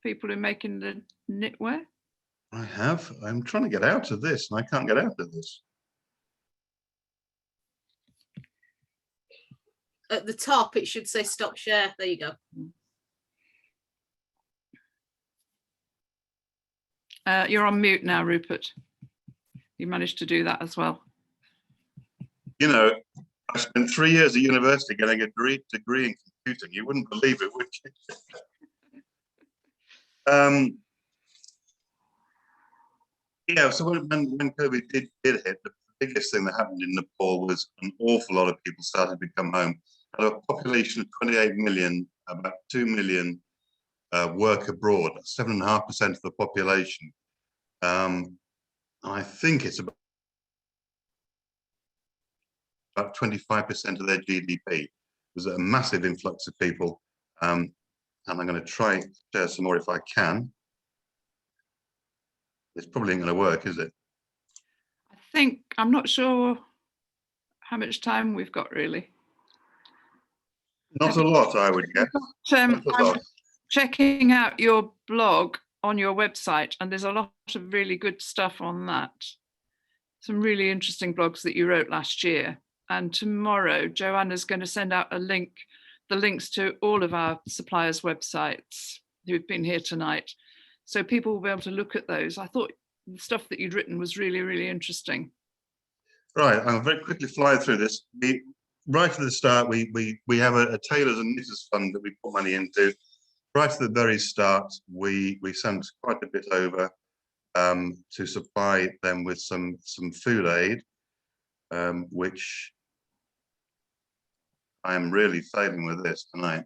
people who are making the knitwear? I have. I'm trying to get out of this, and I can't get out of this. At the top, it should say stop share. There you go. You're on mute now, Rupert. You managed to do that as well. You know, I spent 3 years at university getting a degree in computing. You wouldn't believe it, would you? Yeah, so when COVID did hit, the biggest thing that happened in Nepal was an awful lot of people started to come home. Out of a population of 28 million, about 2 million work abroad, 7.5% of the population. I think it's about 25% of their GDP. There's a massive influx of people. And I'm going to try and share some more if I can. It's probably not going to work, is it? I think, I'm not sure how much time we've got really. Not a lot, I would guess. I'm checking out your blog on your website, and there's a lot of really good stuff on that. Some really interesting blogs that you wrote last year. And tomorrow, Joanna's going to send out the links to all of our suppliers' websites who've been here tonight. So people will be able to look at those. I thought the stuff that you'd written was really, really interesting. Right, I'll very quickly fly through this. Right at the start, we have a tailors and knitters fund that we put money into. Right at the very start, we sent quite a bit over to supply them with some food aid, which I am really failing with this tonight.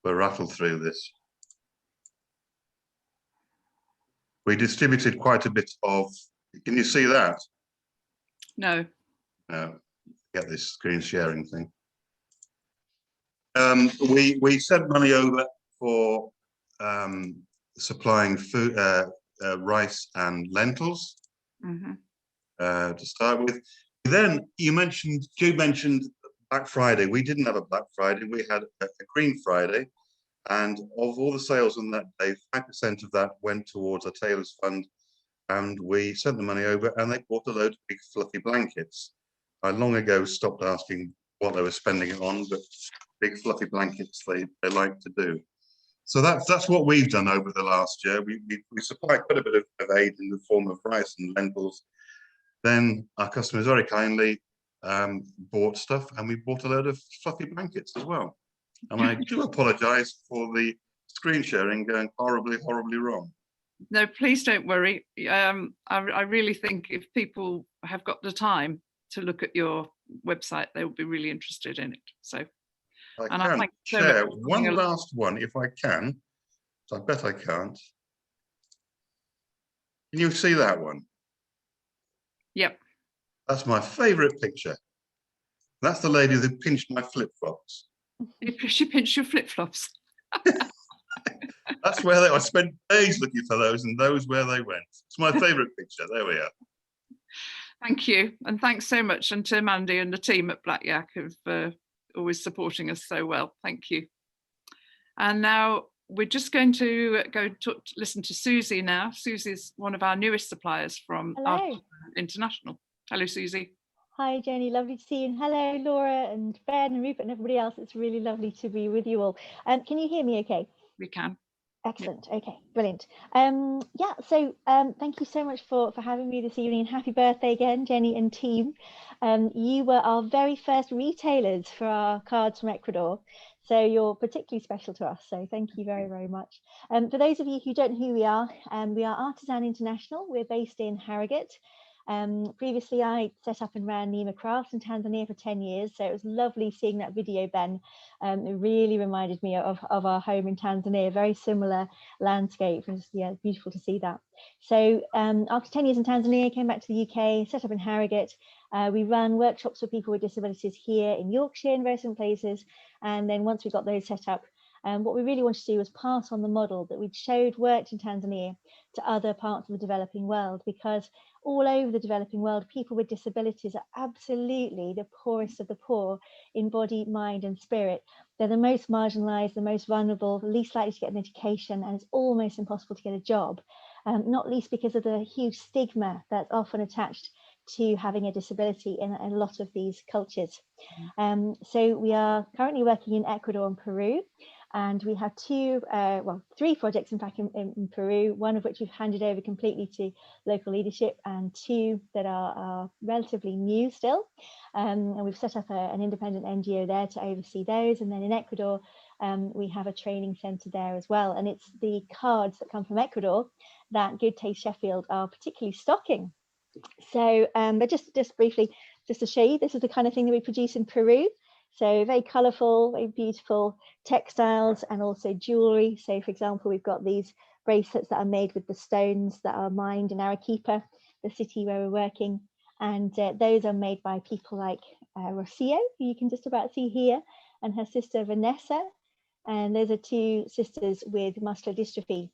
We'll rattle through this. We distributed quite a bit of, can you see that? No. No, get this screen sharing thing. We sent money over for supplying food, rice and lentils to start with. Then you mentioned Black Friday. We didn't have a Black Friday. We had a Green Friday, and of all the sales on that day, 5% of that went towards a tailors fund, and we sent the money over, and they bought a load of big fluffy blankets. I long ago stopped asking what they were spending it on, but big fluffy blankets they like to do. So that's what we've done over the last year. We supplied quite a bit of aid in the form of rice and lentils. Then our customers very kindly bought stuff, and we bought a load of fluffy blankets as well. And I do apologise for the screen sharing going horribly, horribly wrong. No, please don't worry. I really think if people have got the time to look at your website, they will be really interested in it. So, I can share one last one if I can. So I bet I can't. Can you see that one? Yep. That's my favourite picture. That's the lady that pinched my flip-flops. She pinched your flip-flops. That's where I spent days looking for those, and those where they went. It's my favourite picture. There we are. Thank you, and thanks so much, and to Mandy and the team at Black Yak of always supporting us so well. Thank you. And now we're just going to go listen to Susie now. Susie's one of our newest suppliers from Artisan International. Hello, Susie. Hi, Jenny. Lovely to see you. And hello, Laura and Ben and Rupert and everybody else. It's really lovely to be with you all. Can you hear me okay? We can. Excellent. Okay, brilliant. Yeah, so thank you so much for having me this evening, and happy birthday again, Jenny and team. You were our very first retailers for our cards from Ecuador, so you're particularly special to us. So thank you very, very much. For those of you who don't know who we are Artisan International. We're based in Harrogate. Previously, I set up and ran Nima Crafts in Tanzania for 10 years, so it was lovely seeing that video, Ben. It really reminded me of our home in Tanzania, very similar landscape. It was, yeah, beautiful to see that. So after 10 years in Tanzania, I came back to the UK, set up in Harrogate. We run workshops for people with disabilities here in Yorkshire and various different places. And then once we got those set up, what we really wanted to do was pass on the model that we'd showed worked in Tanzania to other parts of the developing world, because all over the developing world, people with disabilities are absolutely the poorest of the poor in body, mind and spirit. They're the most marginalised, the most vulnerable, the least likely to get an education, and it's almost impossible to get a job, not least because of the huge stigma that's often attached to having a disability in a lot of these cultures. So we are currently working in Ecuador and Peru, and we have three projects in fact in Peru, one of which we've handed over completely to local leadership, and two that are relatively new still. And we've set up an independent NGO there to oversee those. And then in Ecuador, we have a training centre there as well. And it's the cards that come from Ecuador that Good Taste Sheffield are particularly stocking. So, but just briefly, just to show you, this is the kind of thing that we produce in Peru. So very colourful, very beautiful textiles and also jewellery. So for example, we've got these bracelets that are made with the stones that are mined in Arequipa, the city where we're working. And those are made by people like Rocio, who you can just about see here, and her sister Vanessa. And those are two sisters with muscular dystrophy,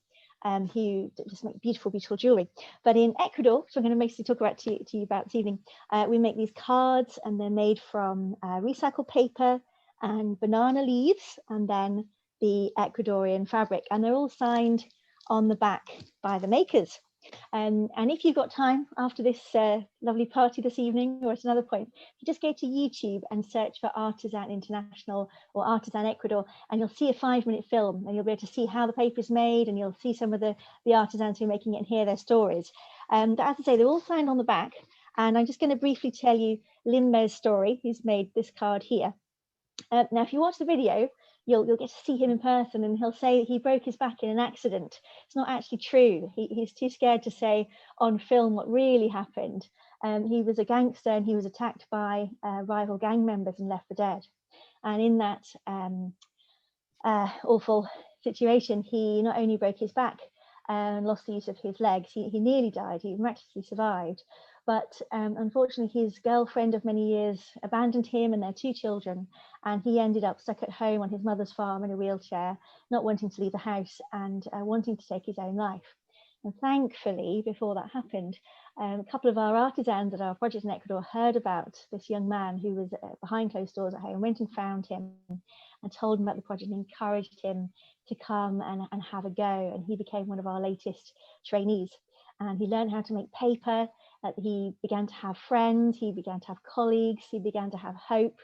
who just make beautiful, beautiful jewelry. But in Ecuador, which I'm going to mostly talk about to you about this evening, we make these cards, and they're made from recycled paper and banana leaves, and then the Ecuadorian fabric, and they're all signed on the back by the makers. And if you've got time after this lovely party this evening or at another point, you just go to YouTube and search for Artisan International or Artisan Ecuador, and you'll see a 5-minute film, and you'll be able to see how the paper is made, and you'll see some of the artisans who are making it and hear their stories. But as I say, they're all signed on the back, and I'm just going to briefly tell you Limbo's story, who's made this card here. Now, if you watch the video, you'll get to see him in person, and he'll say that he broke his back in an accident. It's not actually true. He's too scared to say on film what really happened. He was a gangster, and he was attacked by rival gang members and left for dead. And in that awful situation, he not only broke his back and lost the use of his legs, he nearly died. He miraculously survived. But unfortunately, his girlfriend of many years abandoned him and their 2 children, and he ended up stuck at home on his mother's farm in a wheelchair, not wanting to leave the house and wanting to take his own life. And thankfully, before that happened, a couple of our artisans at our project in Ecuador heard about this young man who was behind closed doors at home, went and found him and told him about the project and encouraged him to come and have a go. And he became one of our latest trainees. And he learned how to make paper. He began to have friends, he began to have colleagues, he began to have hope.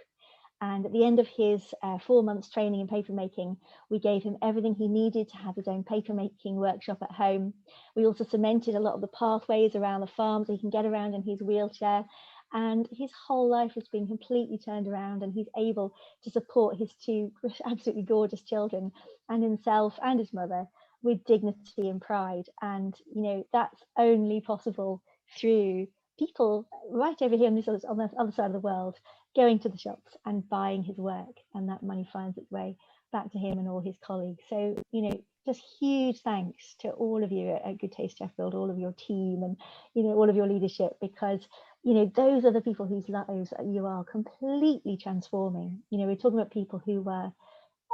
And at the end of his 4 months training in paper making, we gave him everything he needed to have his own paper making workshop at home. We also cemented a lot of the pathways around the farm so he can get around in his wheelchair. And his whole life has been completely turned around, and he's able to support his 2 absolutely gorgeous children and himself and his mother with dignity and pride. And you know, that's only possible through people right over here on the other side of the world going to the shops and buying his work, and that money finds its way back to him and all his colleagues. So, you know, just huge thanks to all of you at Good Taste Sheffield, all of your team, and you know, all of your leadership, because you know, those are the people whose lives you are completely transforming. You know, we're talking about people who were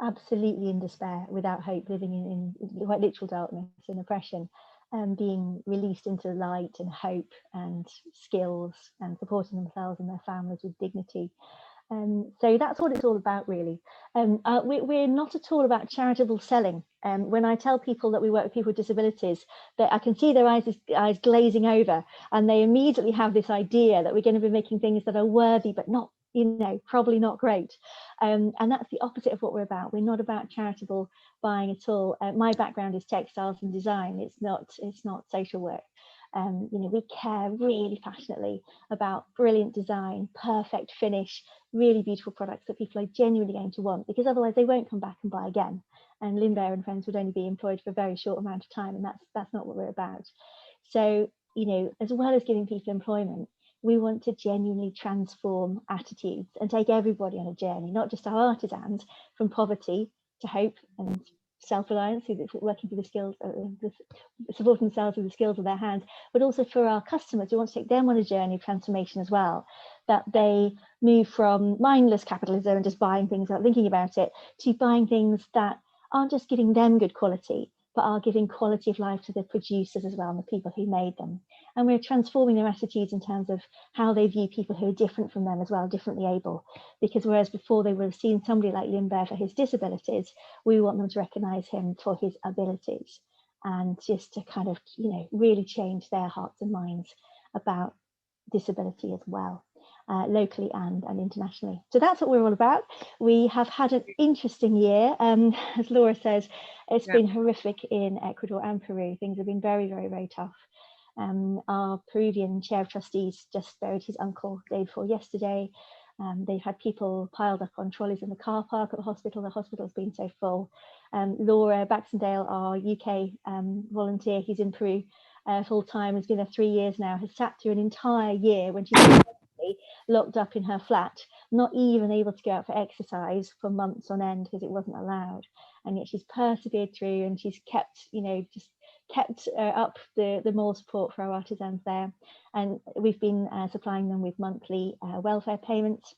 absolutely in despair, without hope, living in quite literal darkness and oppression, and being released into light and hope and skills and supporting themselves and their families with dignity. So that's what it's all about, really. We're not at all about charitable selling. When I tell people that we work with people with disabilities, that I can see their eyes glazing over, and they immediately have this idea that we're going to be making things that are worthy but not you know, probably not great. And that's the opposite of what we're about. We're not about charitable buying at all. My background is textiles and design. It's not social work. You know, we care really passionately about brilliant design, perfect finish, really beautiful products that people are genuinely going to want, because otherwise they won't come back and buy again. And Lindbergh and Friends would only be employed for a very short amount of time, and that's not what we're about. So, you know, as well as giving people employment, we want to genuinely transform attitudes and take everybody on a journey, not just our artisans, from poverty to hope and self-reliance, working through the skills, supporting themselves with the skills of their hands, but also for our customers. We want to take them on a journey of transformation as well, that they move from mindless capitalism and just buying things without thinking about it, to buying things that aren't just giving them good quality, but are giving quality of life to the producers as well and the people who made them. And we're transforming their attitudes in terms of how they view people who are different from them as well, differently able. Because whereas before they would have seen somebody like Lindbergh for his disabilities, we want them to recognise him for his abilities, and just to kind of, you know, really change their hearts and minds about disability as well. Locally and internationally. So that's what we're all about. We have had an interesting year. As Laura says, it's been horrific in Ecuador and Peru. Things have been very, very, very tough. Our Peruvian chair of trustees just buried his uncle day before yesterday. They've had people piled up on trolleys in the car park at the hospital. The hospital's been so full. Laura Baxendale, our UK volunteer, who's in Peru full time, has been there 3 years now, has sat through an entire year when she's locked up in her flat, not even able to go out for exercise for months on end because it wasn't allowed. And yet she's persevered through, and she's kept, you know, just kept up the more support for our artisans there. And we've been supplying them with monthly welfare payments,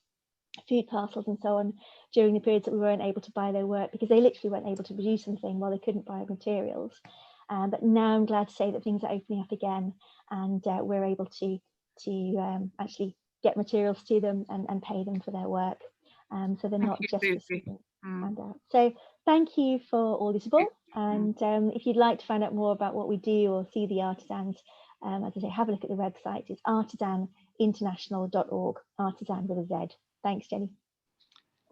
food parcels and so on during the periods that we weren't able to buy their work, because they literally weren't able to produce anything while they couldn't buy materials. But now I'm glad to say that things are opening up again, and we're able to actually get materials to them and pay them for their work. So they're not just receiving handouts. So thank you for all the support. And if you'd like to find out more about what we do or see the artisans, as I say, have a look at the website. It's artisaninternational.org, artisan with a Z. Thanks, Jenny.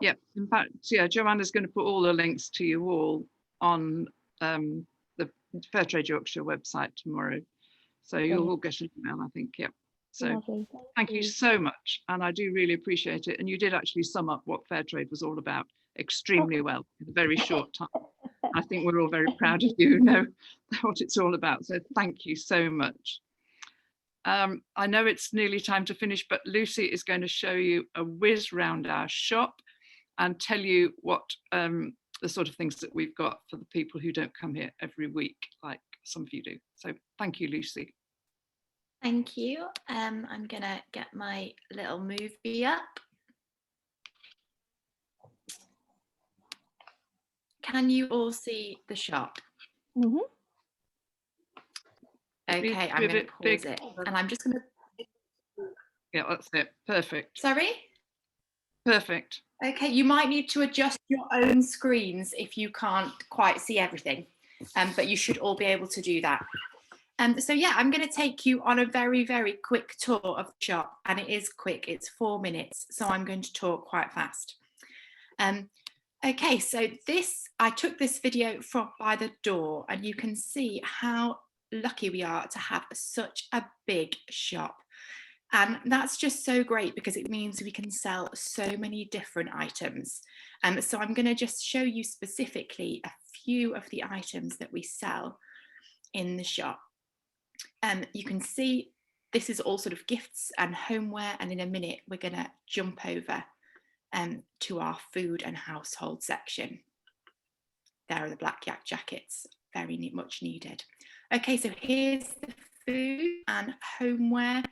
Yeah, in fact, yeah, Joanna's going to put all the links to you all on the Fairtrade Yorkshire website tomorrow. So you'll all get an email, I think, yeah. So lovely. Thank you so much, and I do really appreciate it. And you did actually sum up what Fairtrade was all about extremely well in a very short time. I think we're all very proud of you, know what it's all about. So thank you so much. I know it's nearly time to finish, but Lucy is going to show you a whiz round our shop and tell you what the sort of things that we've got for the people who don't come here every week, like some of you do. So thank you, Lucy. Thank you. I'm gonna get my little movie up. Can you all see the shop? Mm-hmm. Okay, I'm gonna pause it, and I'm just gonna. Yeah, that's it. Perfect. Sorry? Perfect. Okay, you might need to adjust your own screens if you can't quite see everything, but you should all be able to do that. So yeah, I'm going to take you on a very, very quick tour of the shop, and it is quick, it's 4 minutes, so I'm going to talk quite fast. Okay, so I took this video from by the door, and you can see how lucky we are to have such a big shop. And that's just so great because it means we can sell so many different items. So I'm going to just show you specifically a few of the items that we sell in the shop. You can see this is all sort of gifts and homeware, and in a minute we're going to jump over to our food and household section. There are the black yak jackets, very much needed. Okay, so here's the food and homeware,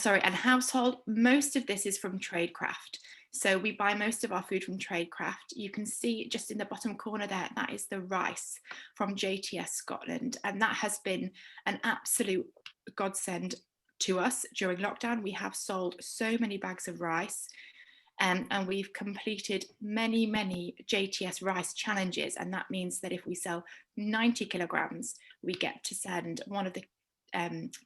and household. Most of this is from Traidcraft. So we buy most of our food from Traidcraft. You can see just in the bottom corner there, that is the rice from JTS Scotland. And that has been an absolute godsend to us during lockdown. We have sold so many bags of rice, and we've completed many, many JTS rice challenges. And that means that if we sell 90 kilograms, we get to send one of the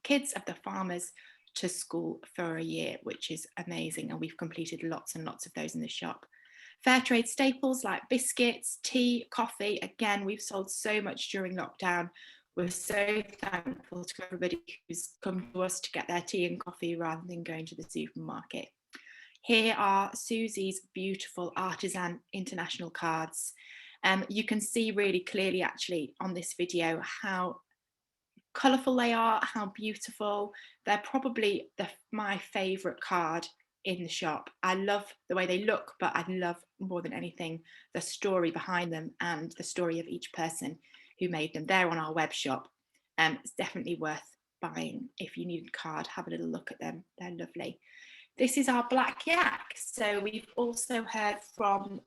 kids of the farmers to school for a year, which is amazing. And we've completed lots and lots of those in the shop. Fairtrade staples like biscuits, tea, coffee. Again, we've sold so much during lockdown. We're so thankful to everybody who's come to us to get their tea and coffee rather than going to the supermarket. Here are Susie's beautiful Artisan international cards. You can see really clearly actually on this video how colourful they are, how beautiful. They're probably my favourite card in the shop. I love the way they look, but I love more than anything the story behind them and the story of each person who made them. They're on our web shop. It's definitely worth buying. If you need a card, have a little look at them. They're lovely. This is our Black Yak. So we've also heard from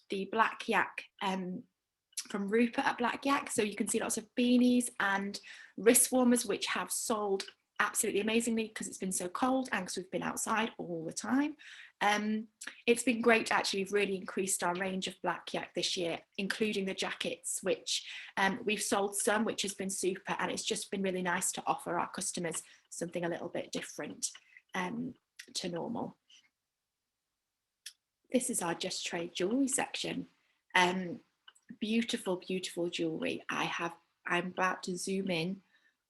the Black Yak from Rupert at Black Yak. So you can see lots of beanies and wrist warmers, which have sold absolutely amazingly because it's been so cold and because we've been outside all the time. It's been great to actually really increased our range of Black Yak this year, including the jackets, which we've sold some, which has been super, and it's just been really nice to offer our customers something a little bit different to normal. This is our Just Trade jewellery section. Beautiful, beautiful jewellery. I'm about to zoom in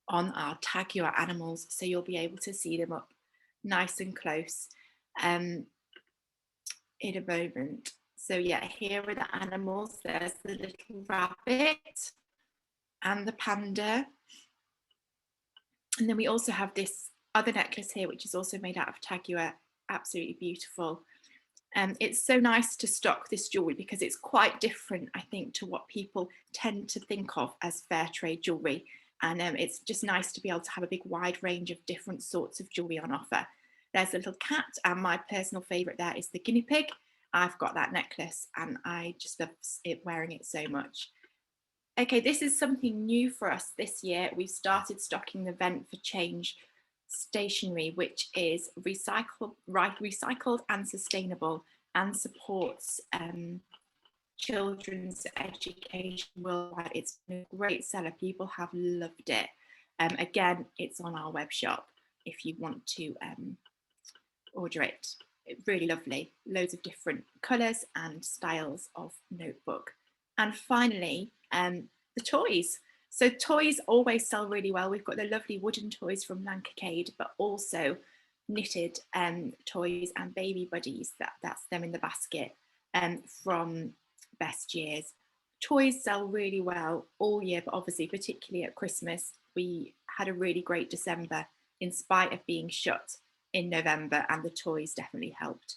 on our Tag Your Animals, so you'll be able to see them up nice and close in a moment. So yeah, here are the animals. There's the little rabbit and the panda. And then we also have this other necklace here, which is also made out of Tag Your, absolutely beautiful. It's so nice to stock this jewellery because it's quite different, I think, to what people tend to think of as fair trade jewellery. And it's just nice to be able to have a big wide range of different sorts of jewellery on offer. There's a little cat, and my personal favourite there is the guinea pig. I've got that necklace and I just love wearing it so much. Okay, this is something new for us this year. We've started stocking the Vent for Change stationery, which is recycled and sustainable and supports children's education worldwide. It's been a great seller. People have loved it. Again, it's on our web shop if you want to order it. It's really lovely. Loads of different colours and styles of notebook. And finally, the toys. So toys always sell really well. We've got the lovely wooden toys from Lancashire, but also knitted toys and baby buddies. That's them in the basket from Best Years. Toys sell really well all year, but obviously particularly at Christmas, we had a really great December in spite of being shut in November, and the toys definitely helped.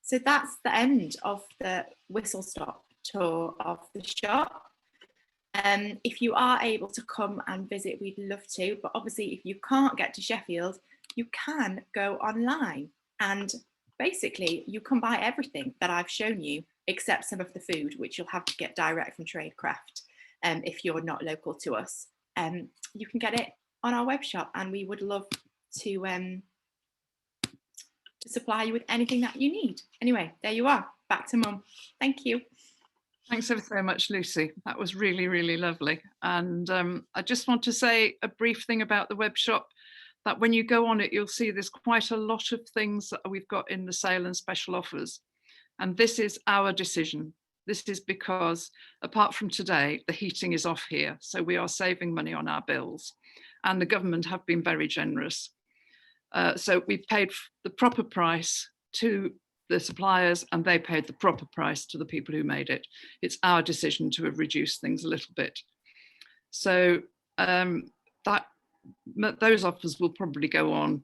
So that's the end of the whistle stop tour of the shop. If you are able to come and visit, we'd love to, but obviously if you can't get to Sheffield, you can go online and basically you can buy everything that I've shown you except some of the food, which you'll have to get direct from Traidcraft if you're not local to us. You can get it on our web shop, and we would love to supply you with anything that you need. Anyway, there you are. Back to Mum. Thank you. Thanks ever so much, Lucy. That was really, really lovely. And I just want to say a brief thing about the web shop, that when you go on it, you'll see there's quite a lot of things that we've got in the sale and special offers. And this is our decision. This is because apart from today, the heating is off here. So we are saving money on our bills, and the government have been very generous. So we paid the proper price to the suppliers, and they paid the proper price to the people who made it. It's our decision to have reduced things a little bit. So those offers will probably go on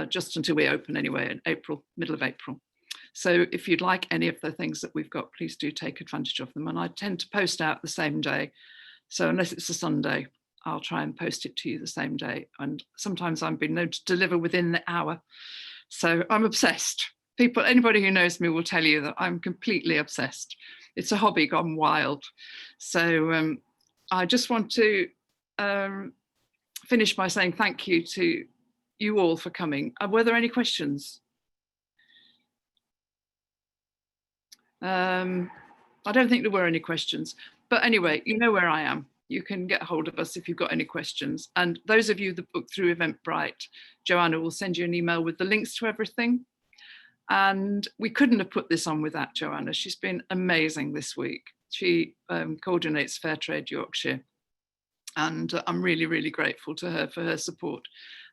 just until we open anyway in April, middle of April. So if you'd like any of the things that we've got, please do take advantage of them. And I tend to post out the same day. So unless it's a Sunday, I'll try and post it to you the same day. And sometimes I've been known to deliver within the hour. So I'm obsessed. Anybody who knows me will tell you that I'm completely obsessed. It's a hobby gone wild. So I just want to finish by saying thank you to you all for coming. Were there any questions? I don't think there were any questions, but anyway, you know where I am. you can get hold of us if you've got any questions. And those of you that book through Eventbrite, Joanna will send you an email with the links to everything. And we couldn't have put this on without Joanna. She's been amazing this week. She coordinates Fairtrade Yorkshire. And I'm really, really grateful to her for her support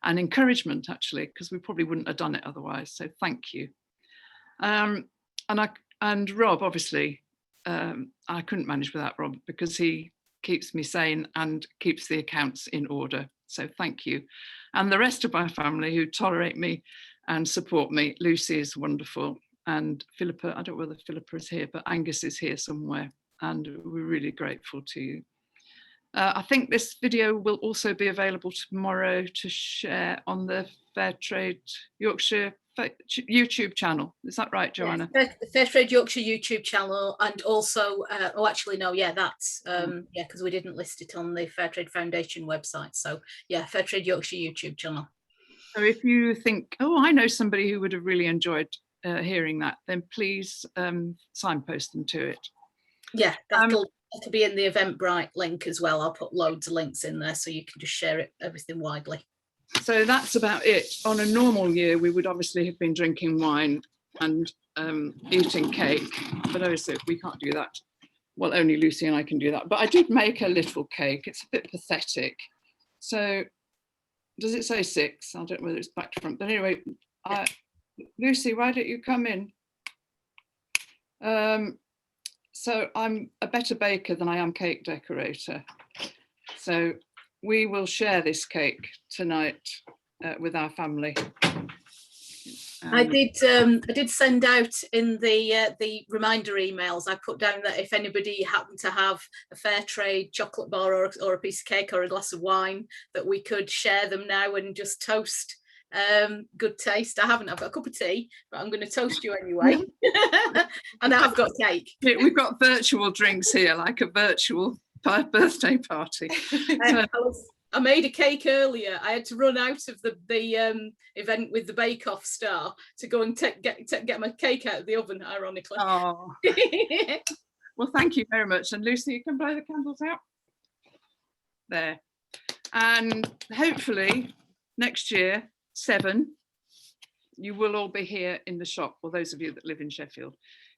and encouragement, actually, because we probably wouldn't have done it otherwise. So thank you. And Rob, obviously, I couldn't manage without Rob because he keeps me sane and keeps the accounts in order. So thank you. And the rest of my family who tolerate me and support me. Lucy is wonderful. And Philippa, I don't know whether Philippa is here, but Angus is here somewhere. And we're really grateful to you. I think this video will also be available tomorrow to share on the Fairtrade Yorkshire YouTube channel. Is that right, Joanna? Yes, the Fairtrade Yorkshire YouTube channel, and also, oh, actually, no, yeah, that's, yeah, because we didn't list it on the Fairtrade Foundation website. So, yeah, Fairtrade Yorkshire YouTube channel. So if you think, oh, I know somebody who would have really enjoyed hearing that, then please signpost them to it. Yeah, that'll be in the Eventbrite link as well. I'll put loads of links in there so you can just share it, everything widely. So that's about it. On a normal year, we would obviously have been drinking wine and eating cake, but obviously we can't do that. Well, only Lucy and I can do that. But I did make a little cake. It's a bit pathetic. So does it say 6? I don't know whether it's back to front. But anyway, Lucy, why don't you come in? So I'm a better baker than I am cake decorator. So we will share this cake tonight with our family. I did send out in the reminder emails. I put down that if anybody happened to have a Fairtrade chocolate bar or a piece of cake or a glass of wine, that we could share them now and just toast good taste. I haven't. I've got a cup of tea, but I'm going to toast you anyway. And I've got cake. We've got virtual drinks here, like a virtual birthday party. I made a cake earlier. I had to run out of the event with the Bake Off star to go and get my cake out of the oven, ironically. Oh. Well, thank you very much. And Lucy, you can blow the candles out. There. And hopefully next year, 7, you will all be here in the shop. Well, those of you that live in Sheffield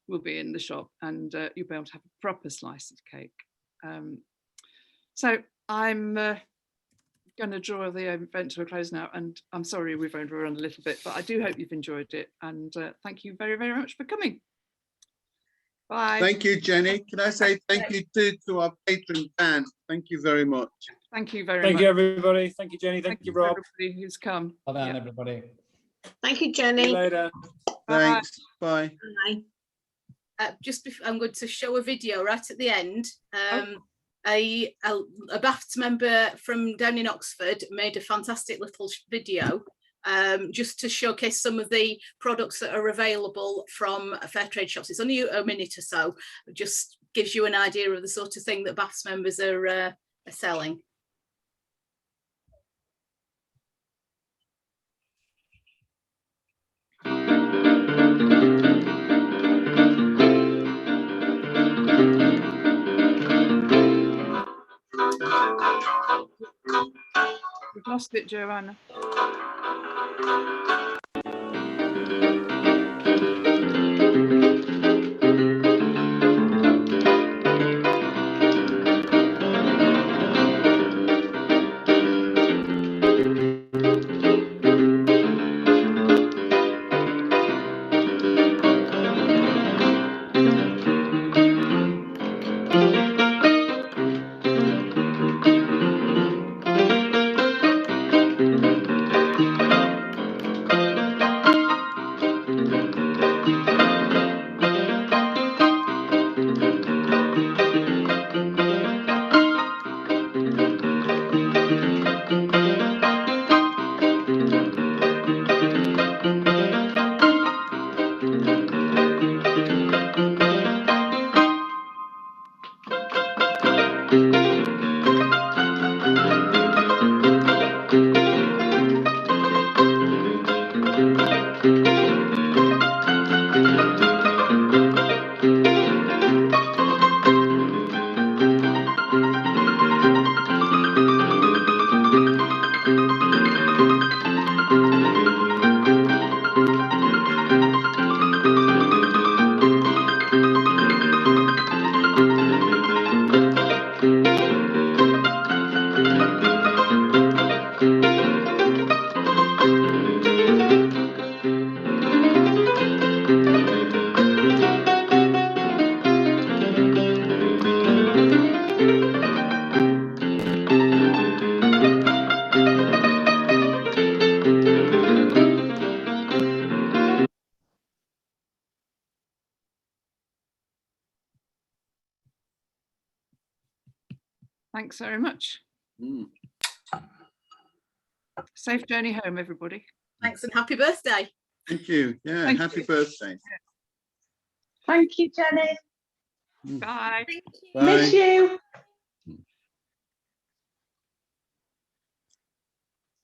will be in the shop, and you'll be able to have a proper slice of cake. So I'm going to draw the event to a close now, and I'm sorry we've overrun a little bit, but I do hope you've enjoyed it, and thank you very, very much for coming. Bye. Thank you, Jenny. Can I say thank you to our patron Dan? Thank you very much. Thank you very much. Thank you, everybody. Thank you, Jenny. Thank you, Rob. Everybody who's come. Well done, everybody. Thank you, Jenny. See you later. Thanks. Bye. Bye. Just before, I'm going to show a video right at the end. A BAFTA member from down in Oxford made a fantastic little video just to showcase some of the products that are available from Fairtrade shops. It's only a minute or so. It just gives you an idea of the sort of thing that BAFTA members are selling. We've lost it, Joanna. Thanks very much. Safe journey home, everybody. Thanks and happy birthday. Thank you. Yeah, Thank happy you. birthday. Thank you, Jenny. Bye. Bye. Miss you.